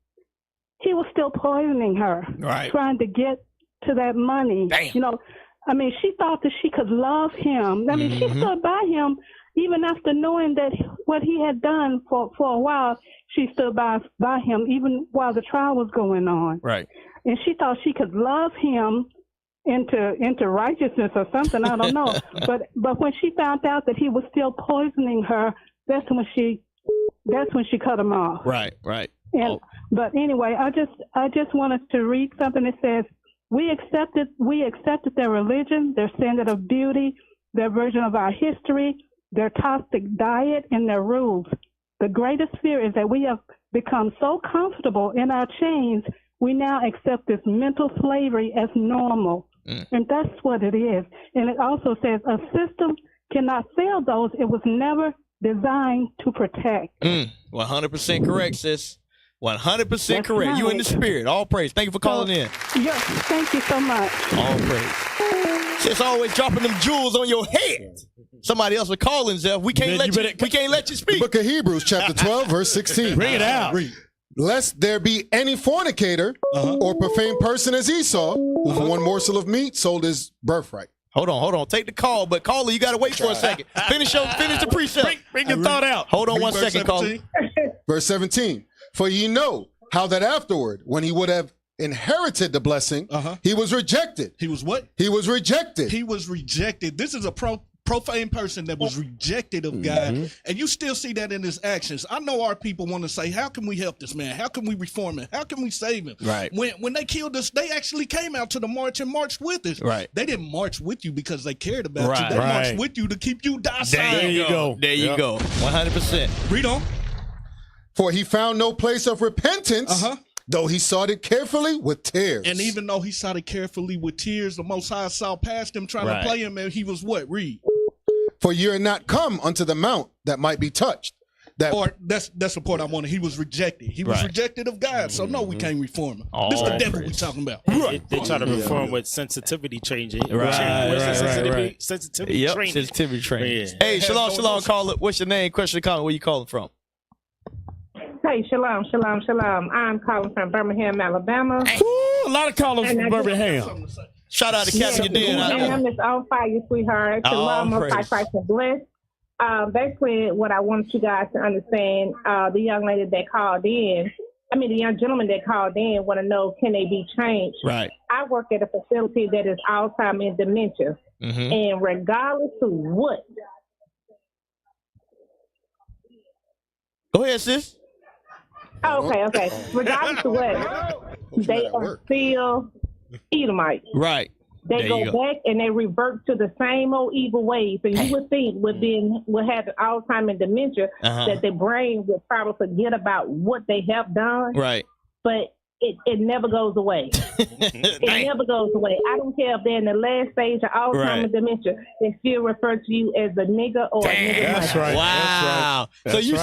He was still poisoning her, trying to get to that money. Damn. You know, I mean, she thought that she could love him. I mean, she stood by him even after knowing that what he had done for a while. She stood by him even while the trial was going on. Right. And she thought she could love him into righteousness or something. I don't know. But when she found out that he was still poisoning her, that's when she cut him off. Right. And but anyway, I just wanted to read something that says, we accepted their religion, their standard of beauty, their version of our history, their toxic diet, and their rules. The greatest fear is that we have become so comfortable in our chains, we now accept this mental slavery as normal. And that's what it is. And it also says a system cannot fail those it was never designed to protect. 100% correct, sis. 100% That's correct. right. You in the spirit. All praise. Thank you for calling in. Yes, thank you so much. All praise. Sis always dropping them jewels on your head. Somebody else was calling, Zeph. We can't let you speak. Book of Hebrews, chapter 12, verse 16. Bring it out. Lest there be any fornicator or profane person as Esau, who for one morsel of meat sold his birthright. Hold on. Take the call, but caller, you got to wait for a second. Finish the precept. Bring your thought out. Hold on 1 second, caller. Verse 17. For ye know how that afterward, when he would have inherited the blessing, he was rejected. He was what? He was rejected. He was rejected. This is a profane person that was rejected of God, and you still see that in his actions. I know our people want to say, how can we help this man? How can we reform him? How can we save him? Right. When they killed us, they actually came out to the march and marched with us. Right. They didn't march with you because they cared about you. They Right. marched with you to keep you docile. There you go. There you go. 100%. Read on. For he found no place of repentance, though he sought it carefully with tears. And even though he sought it carefully with tears, the Most High saw past him trying to play him, and he was what? Read. For ye are not come unto the mount that might be touched. That's the part I wanted. He was rejected. He was rejected of God. So no, we can't reform him. This is the devil we talking about. They try to reform with sensitivity changing. Right. Sensitivity training. Sensitivity training. Yeah. Hey, shalom, caller. What's your name? Question or comment? Where you calling from? Hey, shalom. I'm calling from Birmingham, Alabama. Ooh, a lot of callers from Birmingham. Shout out to Captain Dan. I'm just on fire, sweetheart. Shalom, Most High Christ and bless. Basically, what I want you guys to understand, the young lady that called in, the young gentleman that called in want to know, can they be changed? Right. I work at a facility that is Alzheimer's and dementia. And regardless of what. Go ahead, sis. Okay. Regardless of what, they are still Edomites. Right. They go back and they revert to the same old evil ways. And you would think with having Alzheimer's and dementia that their brain would probably forget about what they have done. Right. But it never goes away. It never goes away. I don't care if they're in the last stage of Alzheimer's and dementia, they still refer to you as a nigger or a nigger. That's right. Wow. That's so you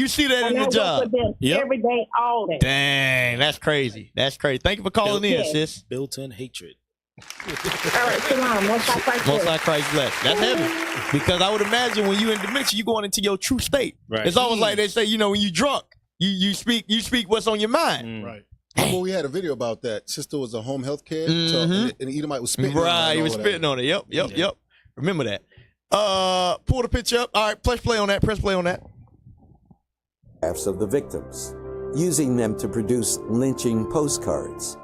see that in the job. Work with them every day, all day. Dang, that's crazy. Thank you for calling in, sis. Built-in hatred. All right, shalom. Most High Christ bless. That's heavy. Because I would imagine when you're in dementia, you're going into your true state. Right. It's almost like they say, when you're drunk, you speak what's on your mind. Right. Well, we had a video about that. Sister was a home health care, and Edomite was spitting on it. Right, he was spitting on it. Yep. Remember that. Pull the picture up. All right, press play on that. Of the victims. using them to produce lynching postcards.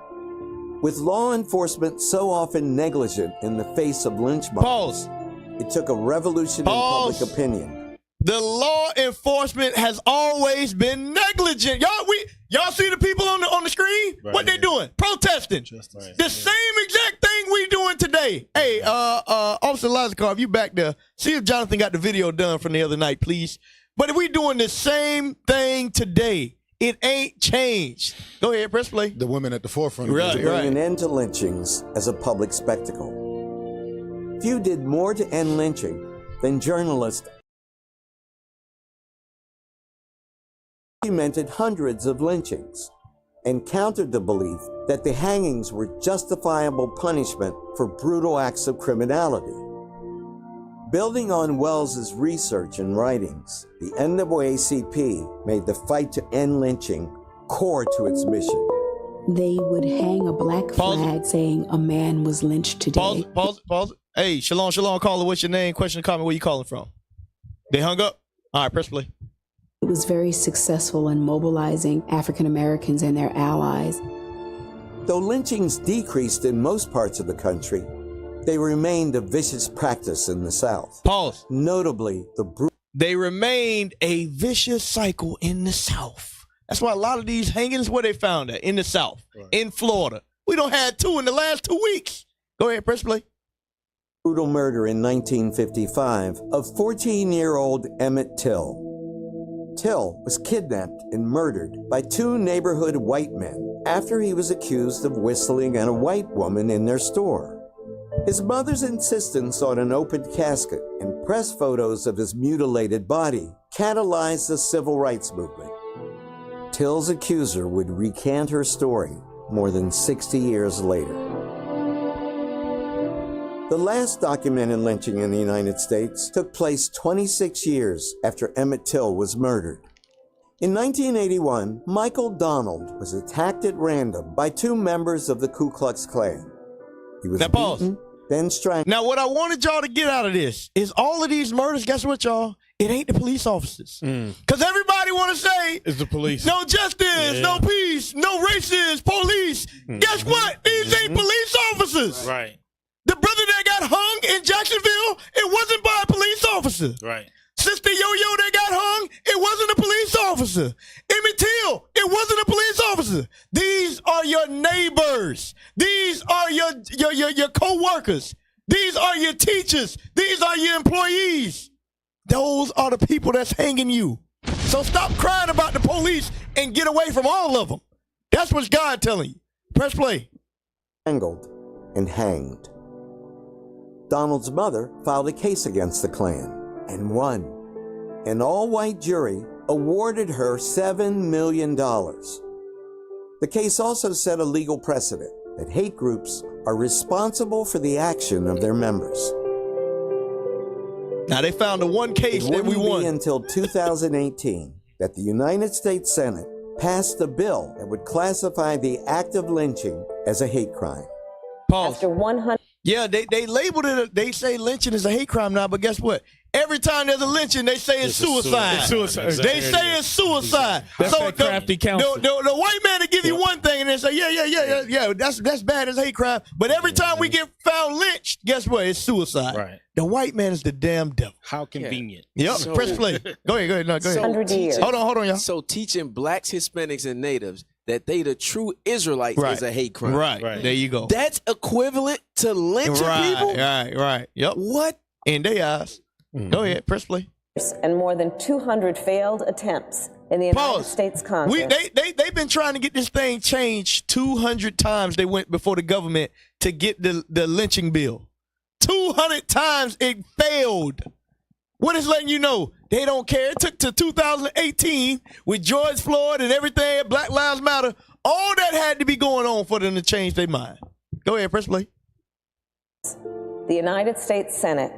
With law enforcement so often negligent in the face of lynch mobs, it took a revolution in public opinion. The law enforcement has always been negligent. Y'all see the people on the screen? Right, what they doing? Protesting. The same exact thing we doing today. Hey, Officer Lazarkar, if you back there, see if Jonathan got the video done from the other night, please. But if we doing the same thing today, it ain't changed. Go ahead, press play. The women at the forefront. To bring an end to lynchings as a public spectacle. Few did more to end lynching than journalists documented hundreds of lynchings and countered the belief that the hangings were justifiable punishment for brutal acts of criminality. Building on Wells's research and writings, the NAACP made the fight to end lynching core to its mission. They would hang a black flag saying a man was lynched today. Pause. Hey, shalom, caller. What's your name? Question, comment. Where you calling from? They hung up? All right, press play. It was very successful in mobilizing African Americans and their allies. Though lynchings decreased in most parts of the country, they remained a vicious practice in the South. Pause. Notably, they remained a vicious cycle in the South. That's why a lot of these hangings, where they found at, in the South, in Florida. We don't have 2 in the last 2 weeks. Go ahead, press play. Brutal murder in 1955 of 14-year-old Emmett Till. Till was kidnapped and murdered by 2 neighborhood white men after he was accused of whistling at a white woman in their store. His mother's insistence on an opened casket and press photos of his mutilated body catalyzed the civil rights movement. Till's accuser would recant her story more than 60 years later. The last documented lynching in the United States took place 26 years after Emmett Till was murdered. In 1981, Michael Donald was attacked at random by 2 members of the Ku Klux Klan. He was beaten, then strangled. Now, what I wanted y'all to get out of this is all of these murders, guess what, y'all? It ain't the police officers. Because everybody want to say, it's the police. No justice, no peace, no racist, police. Guess what? These ain't police officers. Right. The brother that got hung in Jacksonville, it wasn't by a police officer. Right. Sister Yo-Yo that got hung, it wasn't a police officer. Emmett Till, it wasn't a police officer. These are your neighbors. These are your co-workers. These are your teachers. These are your employees. Those are the people that's hanging you. So stop crying about the police and get away from all of them. That's what God telling you. Press play. Strangled and hanged. Donald's mother filed a case against the Klan and won. An all-white jury awarded her $7 million. The case also set a legal precedent that hate groups are responsible for the action of their members. Now they found the one case that we won. It wouldn't be until 2018 that the United States Senate passed a bill that would classify the act of lynching as a hate crime. Pause. After 100. Yeah, they labeled it. They say lynching is a hate crime now, but guess what? Every time there's a lynching, they say it's suicide. It's suicide. They say it's suicide. That's so that crafty counsel. The white man will give you one thing and then say, yeah, that's bad as hate crime. But every time we get found lynched, guess what? It's suicide. Right. The white man is the damn devil. How convenient. Yep. So- Press play. Go ahead. No, go ahead. 100 years. Hold on, y'all. So teaching blacks, Hispanics, and natives that they the true Israelites is a hate crime. Right. There you go. That's equivalent to lynching people? Right. Yep. What? In their eyes. Go ahead. Press play. And more than 200 failed attempts in the United States Congress. They've been trying to get this thing changed 200 times. They went before the government to get the lynching bill. 200 times it failed. What is letting you know? They don't care. It took to 2018 with George Floyd and everything, Black Lives Matter. All that had to be going on for them to change their mind. Go ahead, press play. The United States Senate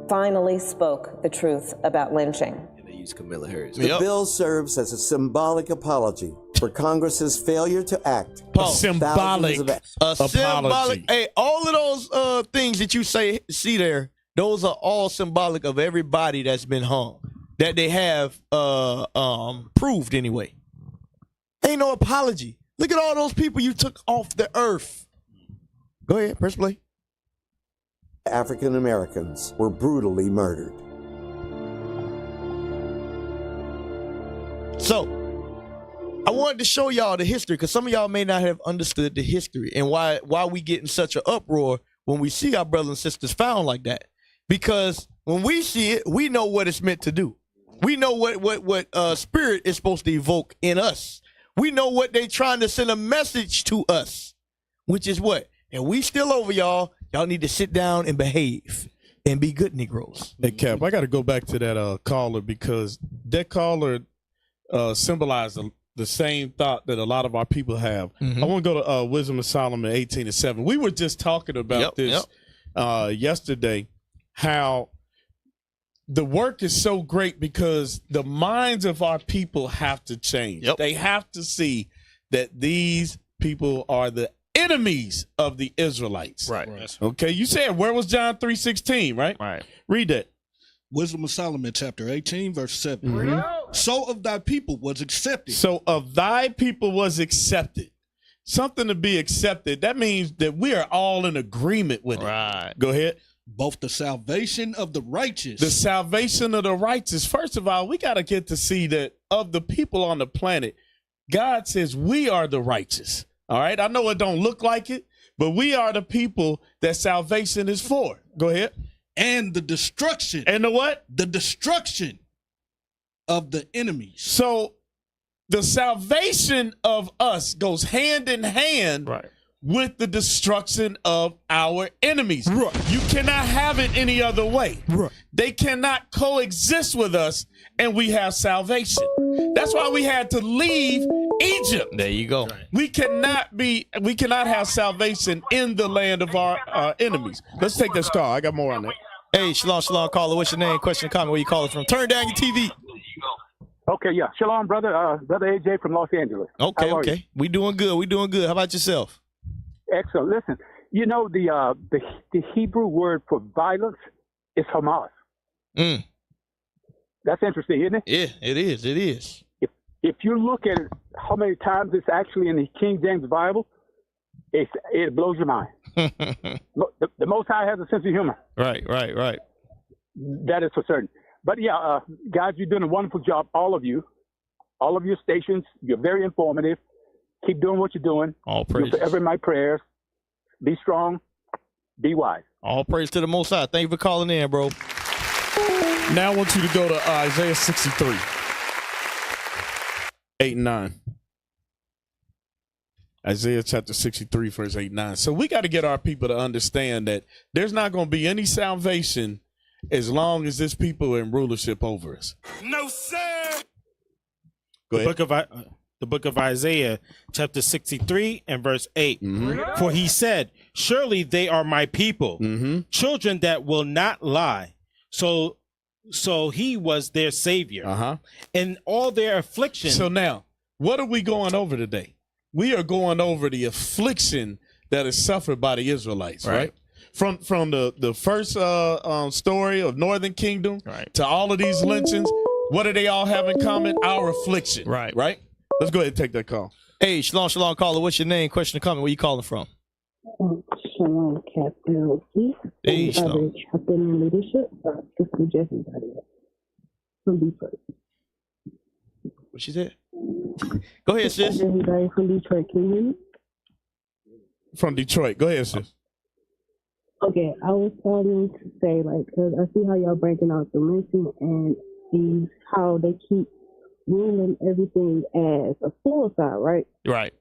finally spoke the truth about lynching. And they use Camilla Harris. The bill serves as a symbolic apology for Congress's failure to act. Symbolic apology. Hey, all of those things that you see there, those are all symbolic of everybody that's been hung, that they have proved anyway. Ain't no apology. Look at all those people you took off the earth. Go ahead, press play. African Americans were brutally murdered. So, I wanted to show y'all the history because some of y'all may not have understood the history and why we get in such an uproar when we see our brothers and sisters found like that. Because when we see it, we know what it's meant to do. We know what spirit is supposed to evoke in us. We know what they trying to send a message to us, which is what? And we still over y'all. Y'all need to sit down and behave and be good Negroes. Hey, Cap, I got to go back to that caller because that caller symbolized the same thought that a lot of our people have. I want to go to Wisdom of Solomon 18:7. We were just talking about this yesterday, how the work is so great because the minds of our people have to change. They have to see that these people are the enemies of the Israelites. Right. Okay, you said, where was John 3:16, right? Right. Read that. Wisdom of Solomon, chapter 18, verse 7. So of thy people was accepted. So of thy people was accepted. Something to be accepted. That means that we are all in agreement with it. Right. Go ahead. Both the salvation of the righteous. The salvation of the righteous. First of all, we got to get to see that of the people on the planet, God says we are the righteous. All right. I know it don't look like it, but we are the people that salvation is for. Go ahead. And the destruction. And the what? The destruction of the enemies. So the salvation of us goes hand in hand with the destruction of our enemies. You cannot have it any other way. They cannot coexist with us and we have salvation. That's why we had to leave Egypt. There you go. We cannot have salvation in the land of our enemies. Let's take this call. I got more on that. Hey, shalom, caller. What's your name? Question, comment, where you calling from? Turn down your TV. Okay, yeah. Shalom, brother. Brother AJ from Los Angeles. Okay. We doing good. How about yourself? Excellent. Listen, you know the Hebrew word for violence is Hamas. That's interesting, isn't it? Yeah, it is. If you look at it, how many times it's actually in the King James Bible, it blows your mind. The Most High has a sense of humor. Right. That is for certain. But yeah, guys, you're doing a wonderful job, all of you. All of your stations, you're very informative. Keep doing what you're doing. All praise. You're forever in my prayers. Be strong. Be wise. All praise to the Most High. Thank you for calling in, bro. Now I want you to go to Isaiah 63, 8 and 9. Isaiah chapter 63, verse 8 and 9. So we got to get our people to understand that there's not going to be any salvation as long as this people are in rulership over us. No, sir. Go ahead. The book of Isaiah, chapter 63 and verse 8. For he said, surely they are my people, children that will not lie. So he was their savior in all their affliction. So now, what are we going over today? We are going over the affliction that is suffered by the Israelites, right? From the first story of Northern Kingdom to all of these lynchings, what do they all have in common? Our affliction, right? Let's go ahead and take that call. Hey, shalom, caller. What's your name? Question or comment? Where you calling from? Shalom, Captain. Hey, shalom. Captain in leadership. Sister Jesse from Detroit. What she said? Go ahead, sis. Everybody from Detroit, can you hear me? From Detroit. Go ahead, sis. Okay, I was calling to say, because I see how y'all breaking out the lynching and how they keep ruling everything as a suicide, right? Right.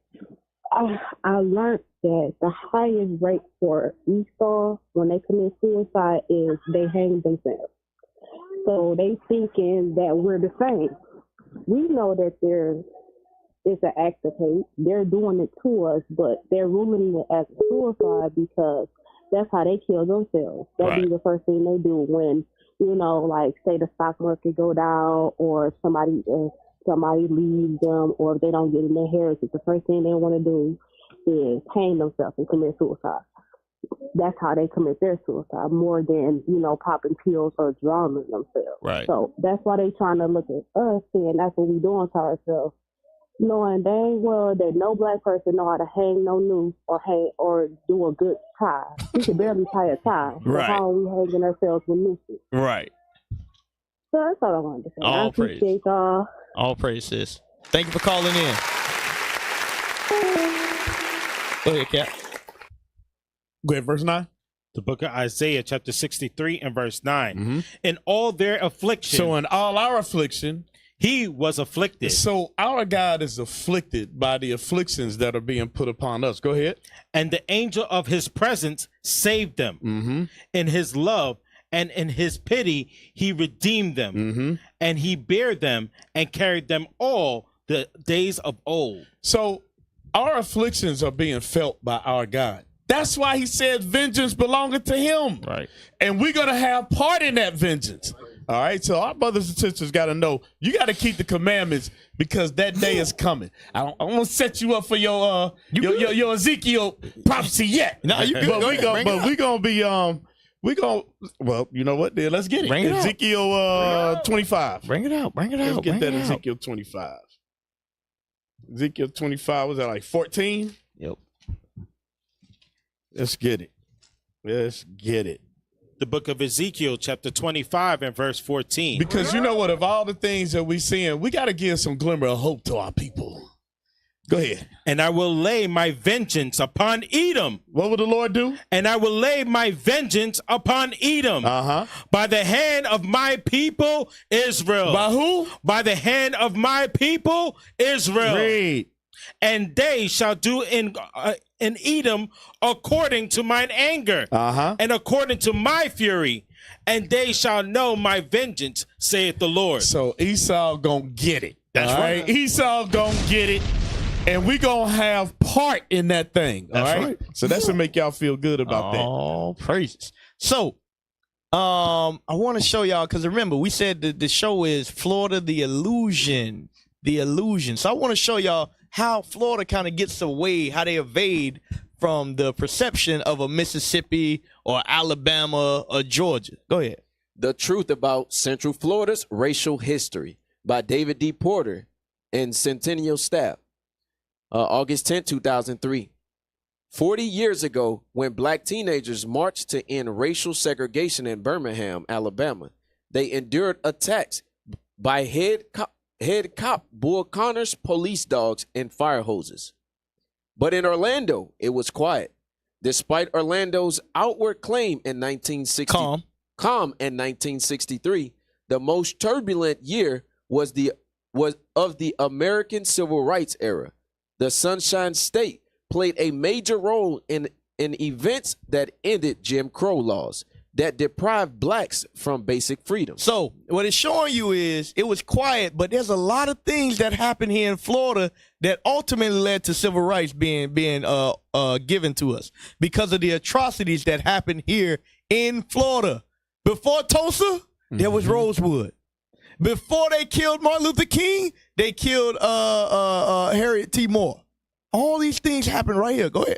I learned that the highest rate for Esau when they commit suicide is they hang themselves. So they thinking that we're the same. We know that it's an act of hate. They're doing it to us, but they're ruling it as suicide because that's how they kill themselves. That'd be the first thing they do when, say the stock market go down or somebody leaves them or if they don't get an inheritance. The first thing they want to do is hang themselves and commit suicide. That's how they commit their suicide more than, popping pills or drowning themselves. Right. So that's why they trying to look at us saying that's what we doing to ourselves. knowing dang well that no black person know how to hang no noose or do a good tie. We can barely tie a tie. So Right. how are we hanging ourselves with nooses? Right. So that's all I wanted to say. All I appreciate y'all. All praise, sis. Thank you for calling in. Go ahead, Cap. Go ahead, verse 9. The book of Isaiah, chapter 63 and verse 9. In all their affliction. So in all our affliction, he was afflicted. So our God is afflicted by the afflictions that are being put upon us. Go ahead. And the angel of his presence saved them. In his love and in his pity, he redeemed them. And he bare them and carried them all the days of old. So our afflictions are being felt by our God. That's why he said vengeance belongeth to him. Right. And we're going to have part in that vengeance. All right. So our brothers and sisters got to know you got to keep the commandments because that day is coming. I want to set you up for your Ezekiel prophecy yet. No, you good. But we're going to be well, you know what? Then let's get it. Bring it Ezekiel 25. Bring it out. Bring it Let's out. get Bring that it out. Ezekiel 25. Ezekiel 25 was that like 14? Yep. Let's get it. Let's get it. The book of Ezekiel, chapter 25 and verse 14. Because you know what? Of all the things that we seeing, we got to give some glimmer of hope to our people. Go ahead. And I will lay my vengeance upon Edom. What will the Lord do? And I will lay my vengeance upon Edom. By the hand of my people, Israel. By who? By the hand of my people, Israel. Read. And they shall do in Edom according to mine anger, and according to my fury, and they shall know my vengeance, saith the Lord. So Esau gonna get it. That's right. Esau gonna get it, and we gonna have part in that thing. That's all right. So that's to make y'all feel good about that. All praises. So, I want to show y'all because remember we said that the show is Florida, the illusion. So I want to show y'all how Florida kind of gets away, how they evade from the perception of a Mississippi or Alabama or Georgia. Go ahead. The Truth About Central Florida's Racial History by David D. Porter and Centennial Staff. August 10, 2003. 40 years ago, when black teenagers marched to end racial segregation in Birmingham, Alabama, they endured attacks by head cop Bull Connor's police dogs and fire hoses. But in Orlando, it was quiet. Despite Orlando's outward claim in 1963, the most turbulent year was of the American Civil Rights era. The Sunshine State played a major role in events that ended Jim Crow laws that deprived blacks from basic freedom. So what it's showing you is it was quiet, but there's a lot of things that happened here in Florida that ultimately led to civil rights being given to us because of the atrocities that happened here in Florida. Before Tulsa, there was Rosewood. Before they killed Martin Luther King, they killed Harriet T. Moore. All these things happened right here. Go ahead.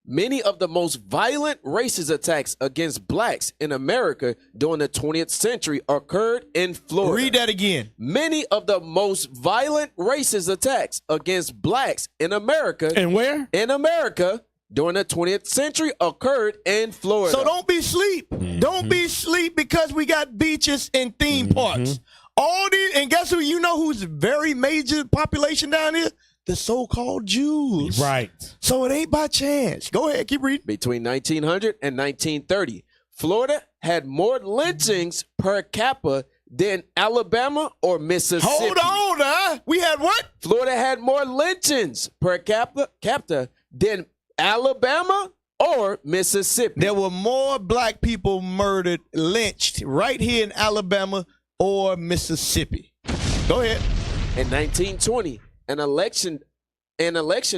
Many of the most violent racist attacks against blacks in America during the 20th century occurred in Florida. Read that again. Many of the most violent racist attacks against blacks in America. And where? In America during the 20th century occurred in Florida. So don't be asleep. Don't be asleep because we got beaches and theme parks. All these, and guess who? You know who's very major population down here? The so-called Jews. Right. So it ain't by chance. Go ahead, keep reading. Between 1900 and 1930, Florida had more lynchings per capita than Alabama or Mississippi. Hold on, we had what? Florida had more lynchings per capita than Alabama or Mississippi. There were more black people murdered, lynched right here in Alabama or Mississippi. Go ahead. In 1920, an election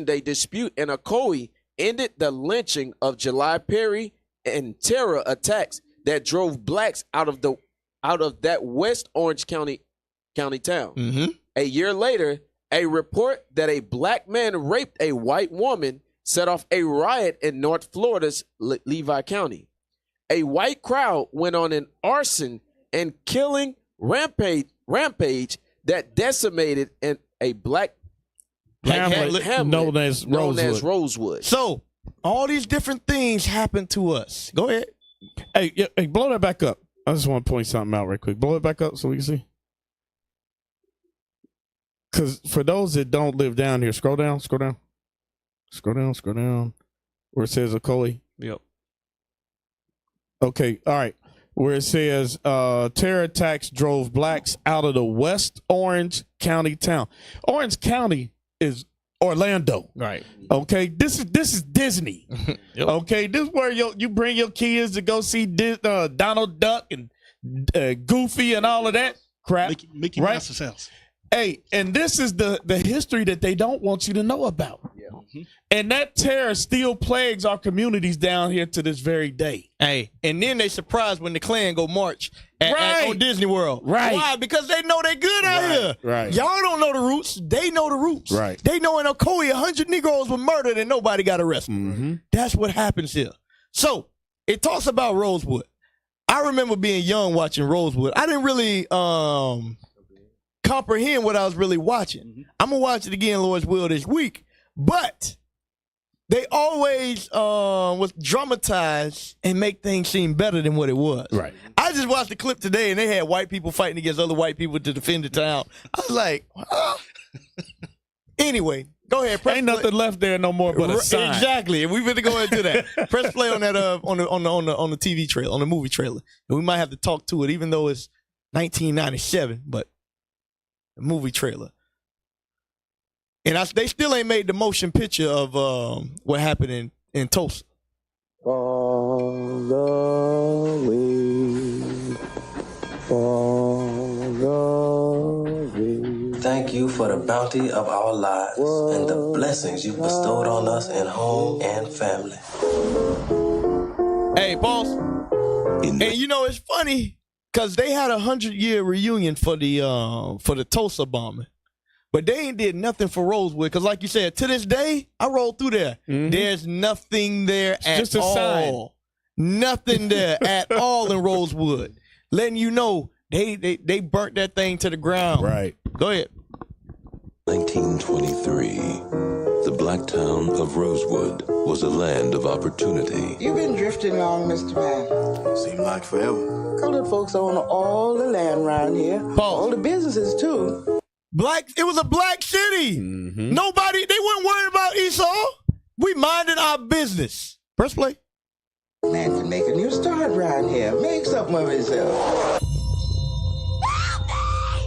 day dispute in Ocoee ended the lynching of July Perry and terror attacks that drove blacks out of that West Orange County town. A year later, a report that a black man raped a white woman set off a riot in North Florida's Levy County. A white crowd went on an arson and killing rampage that decimated a black Hamlet, known as Rosewood. So all these different things happen to us. Go ahead. Hey, blow that back up. I just want to point something out right quick. Blow it back up so we can see. Because for those that don't live down here, scroll down. Where it says Ocoee. Yep. Okay, all right. Where it says terror attacks drove blacks out of the West Orange County town. Orange County is Orlando. Right. Okay. This is Disney. Yep. Okay. This is where you bring your kids to go see Donald Duck and Goofy and all of that crap. Mickey right? Mouse's house. Hey, and this is the history that they don't want you to know about. Yeah. Mm-hmm. And that terror still plagues our communities down here to this very day. Hey, and then they surprised when the Klan go march on Disney World. Right. Why? Because they know they good out here. Right. Y'all don't know the roots. They know the roots. Right. They know in Ocoee 100 Negroes were murdered and nobody got arrested. Mm-hmm. That's what happens here. So it talks about Rosewood. I remember being young watching Rosewood. I didn't really comprehend what I was really watching. Mm-hmm. I'm gonna watch it again, Lord's will, this week. But they always was dramatized and make things seem better than what it was. Right. I just watched the clip today, and they had white people fighting against other white people to defend the town. I was like, huh? Anyway, go ahead. Ain't nothing left there no more but a sign. Exactly, and we better go into that. Press play on that on the TV trailer, on the movie trailer, and we might have to talk to it, even though it's 1997, but the movie trailer. And they still ain't made the motion picture of what happened in Tulsa. Thank you for the bounty of our lives and the blessings you bestowed on us in home and family. Hey, boss. And you know, it's funny because they had a 100-year reunion for the Tulsa bombing. But they ain't did nothing for Rosewood because, like you said, to this day, I rolled through there. Mm-hmm. There's nothing there at just a all. Sign. Nothing there at all in Rosewood. Letting you know they burnt that thing to the ground. Right. Go ahead. 1923. The black town of Rosewood was a land of opportunity. You've been drifting along, Mr. Man. Seemed like forever. Colored folks own all the land around here. All the businesses, too. It was a black city. Mm-hmm. They weren't worried about Esau. We minded our business. Press play. Man can make a new start around here. Make something of himself.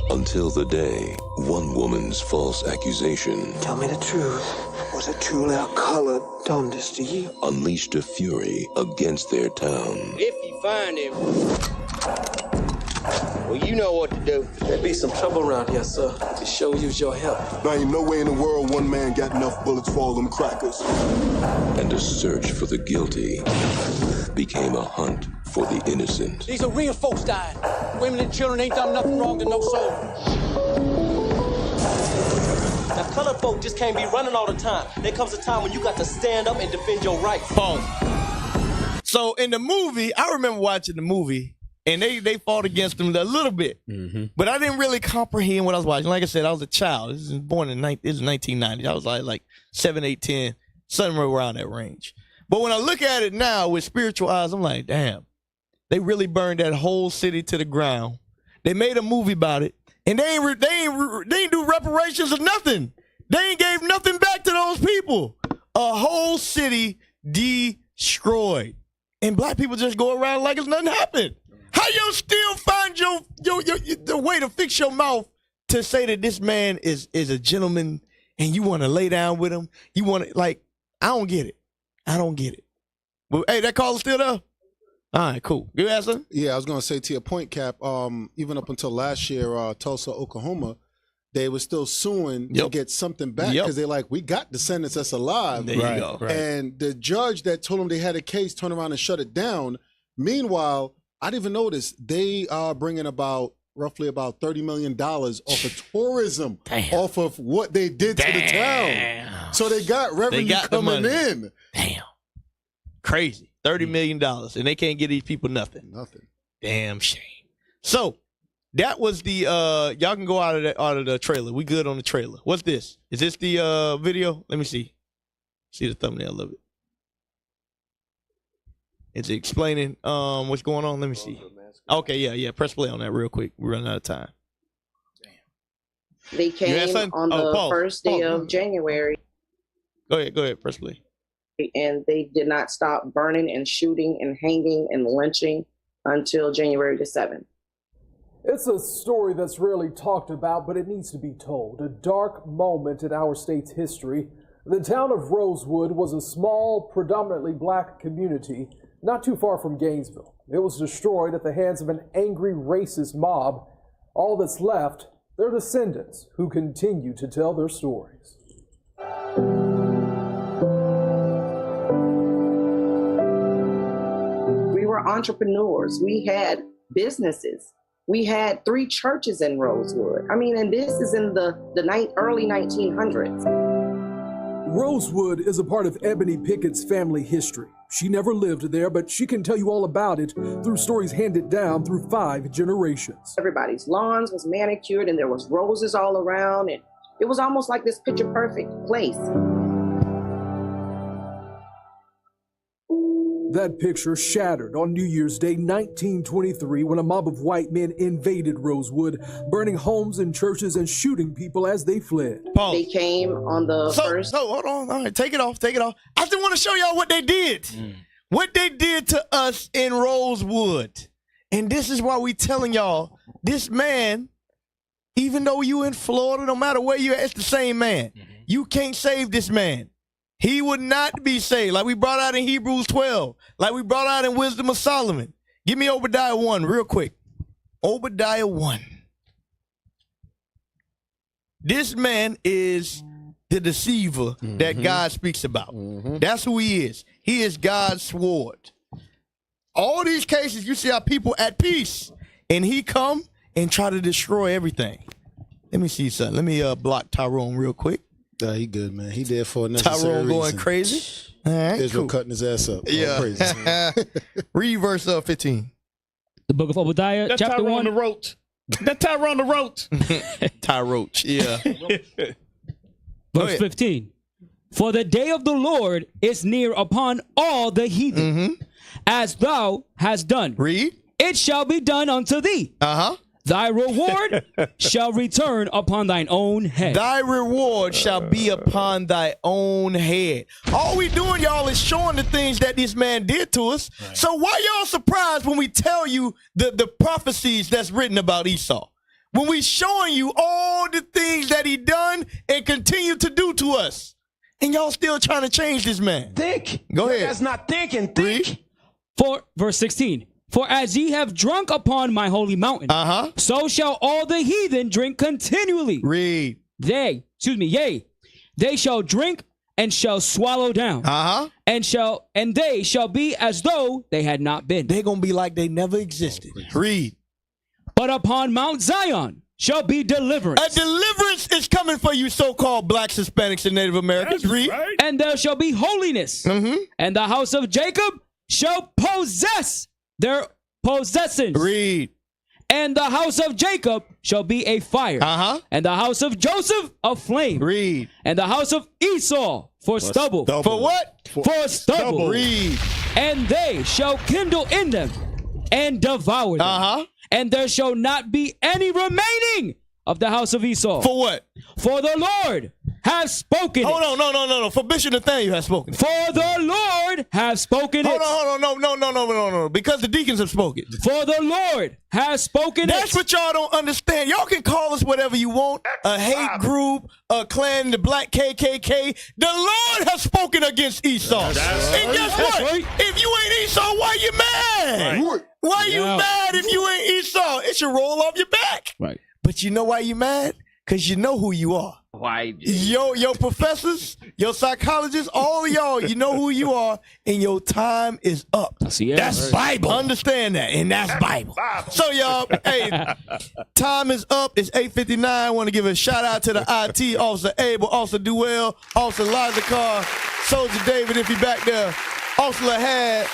Until the day, one woman's false accusation. Tell me the truth. Was it truly a colored done this to you? Unleashed a fury against their town. If you find him, well, you know what to do. There'd be some trouble around here, sir. To show use your help. There ain't no way in the world one man got enough bullets for all them crackers. And a search for the guilty became a hunt for the innocent. These are real folks dying. Women and children ain't done nothing wrong to no soul. Now, colored folk just can't be running all the time. There comes a time when you got to stand up and defend your rights. Pause. So in the movie, I remember watching the movie, and they fought against them a little bit. Mm-hmm. But I didn't really comprehend what I was watching. Like I said, I was a child. This was born in 1990. I was like 7, 8, 10, somewhere around that range. But when I look at it now with spiritual eyes, I'm like, damn, they really burned that whole city to the ground. They made a movie about it, and they ain't do reparations or nothing. They ain't gave nothing back to those people. A whole city destroyed, and black people just go around like it's nothing happened. How you still find the way to fix your mouth to say that this man is a gentleman and you want to lay down with him? You want to, like, I don't get it. I don't get it. But hey, that caller's still there? All right, cool. You ask him? Yeah, I was going to say to your point, Cap, even up until last year, Tulsa, Oklahoma, they were still suing to get something back because they're like, we got descendants that's alive. There you go. Right. And the judge that told them they had a case turned around and shut it down. Meanwhile, I didn't even notice they are bringing roughly about $30 million off of tourism, off of what they did to the town. So they got revenue coming in. Damn. Crazy. $30 million, and they can't get these people nothing. Nothing. Damn shame. So That was the y'all can go out of the trailer. We good on the trailer. What's this? Is this the video? Let me see. See the thumbnail of it. It's explaining what's going on. Let me see. Okay, yeah. Press play on that real quick. We're running out of time. They came on the first day of January. Go ahead. Press play. And they did not stop burning and shooting and hanging and lynching until January the 7th. It's a story that's rarely talked about, but it needs to be told. A dark moment in our state's history. The town of Rosewood was a small, predominantly black community not too far from Gainesville. It was destroyed at the hands of an angry racist mob. All that's left, their descendants who continue to tell their stories. We were entrepreneurs. We had businesses. We had 3 churches in Rosewood. I mean, and this is in the early 1900s. Rosewood is a part of Ebony Pickett's family history. She never lived there, but she can tell you all about it through stories handed down through 5 generations. Everybody's lawns was manicured and there was roses all around, and it was almost like this picture perfect place. That picture shattered on New Year's Day 1923 when a mob of white men invaded Rosewood, burning homes and churches and shooting people as they fled. Pause. They came on the first... So, hold on. All right, take it off. I just want to show y'all what they did. What they did to us in Rosewood. And this is why we telling y'all, this man, even though you in Florida, no matter where you at, it's the same man. You can't save this man. He would not be saved, like we brought out in Hebrews 12, like we brought out in Wisdom of Solomon. Give me Obadiah 1 real quick. Obadiah 1. This man is the deceiver that God speaks about. That's who he is. He is God's sword. All these cases, you see our people at peace, and he come and try to destroy everything. Let me see something. Let me block Tyrone real quick. Nah, he good, man. He there for a necessary Tyrone going reason. crazy. All right, Israel cool. cutting his ass up. Yeah. Crazy. Read verse 15. The book of Obadiah, That's chapter Tyrone 1. the Roach. That Tyrone the Roach. Tyroach, yeah. Verse 15. For the day of the Lord is near upon all the heathen, as thou hast done. Read. It shall be done unto thee. Thy reward shall return upon thine own head. Thy reward shall be upon thy own head. All we doing, y'all, is showing the things that this man did to us. Right. So why y'all surprised when we tell you the prophecies that's written about Esau? When we showing you all the things that he done and continue to do to us. And y'all still trying to change this man. Think. Go ahead. That's not thinking. Think. For verse 16. For as ye have drunk upon my holy mountain, so shall all the heathen drink continually. Read. Yea, they shall drink and shall swallow down. And they shall be as though they had not been. They're gonna be like they never existed. Read. But upon Mount Zion shall be deliverance. A deliverance is coming for you so-called blacks, Hispanics, and Native Americans. That's Read. right. And there shall be holiness. And the house of Jacob shall possess their possessions. Read. And the house of Jacob shall be a fire. And the house of Joseph a flame. Read. And the house of Esau for stubble. For what? For stubble. Read. And they shall kindle in them and devour them. And there shall not be any remaining of the house of Esau. For what? For the Lord has spoken. Hold on, no. For Bishop Nathaniel has spoken. For the Lord has spoken. Hold on, no. Because the deacons have spoken. For the Lord has spoken. That's what y'all don't understand. Y'all can call us whatever you want. A hate group, a clan, the black KKK. The Lord has spoken against Esau. And guess what? Right. If you ain't Esau, why you mad? Right. Why you mad if you ain't Esau? It should roll off your back. Right. But you know why you mad? Because you know who you are. Why? Your professors, your psychologists, all of y'all, you know who you are, and your time is up. That's Bible. Understand that, and that's Bible. So, y'all, hey, time is up. It's 8:59. I want to give a shout-out to the IT, Officer Abel, Officer Duell, Officer Liza Carr, Soldier David, if he back there, Officer Lahad,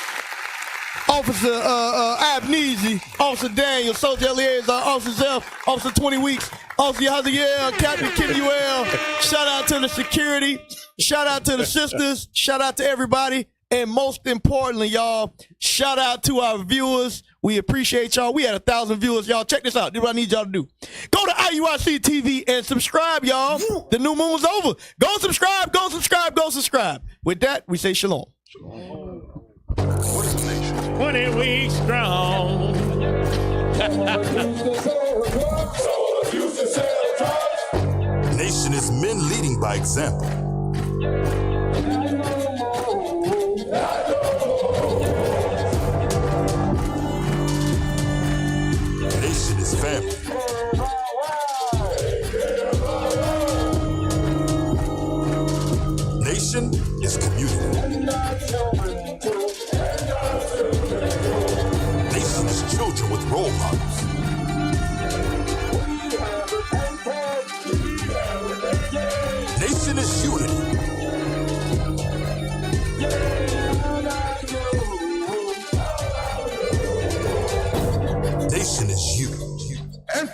Officer Abnesi, Officer Daniel, Soldier Liaison, Officer Zeph, Officer 20 Weeks, Officer Yahaziel, Captain Kimuel. Shout out to the security. Shout out to the sisters. Shout out to everybody. And most importantly, y'all, shout out to our viewers. We appreciate y'all. We had 1,000 viewers, y'all. Check this out. This is what I need y'all to do. Go to IUIC TV and subscribe, y'all. The new moon was over. Go subscribe, go subscribe, go subscribe. With that, we say shalom. 20 weeks strong. Nation is men leading by example. Nation is family. Nation is community. Nation is children with role models. Nation is unity. Nation is you. And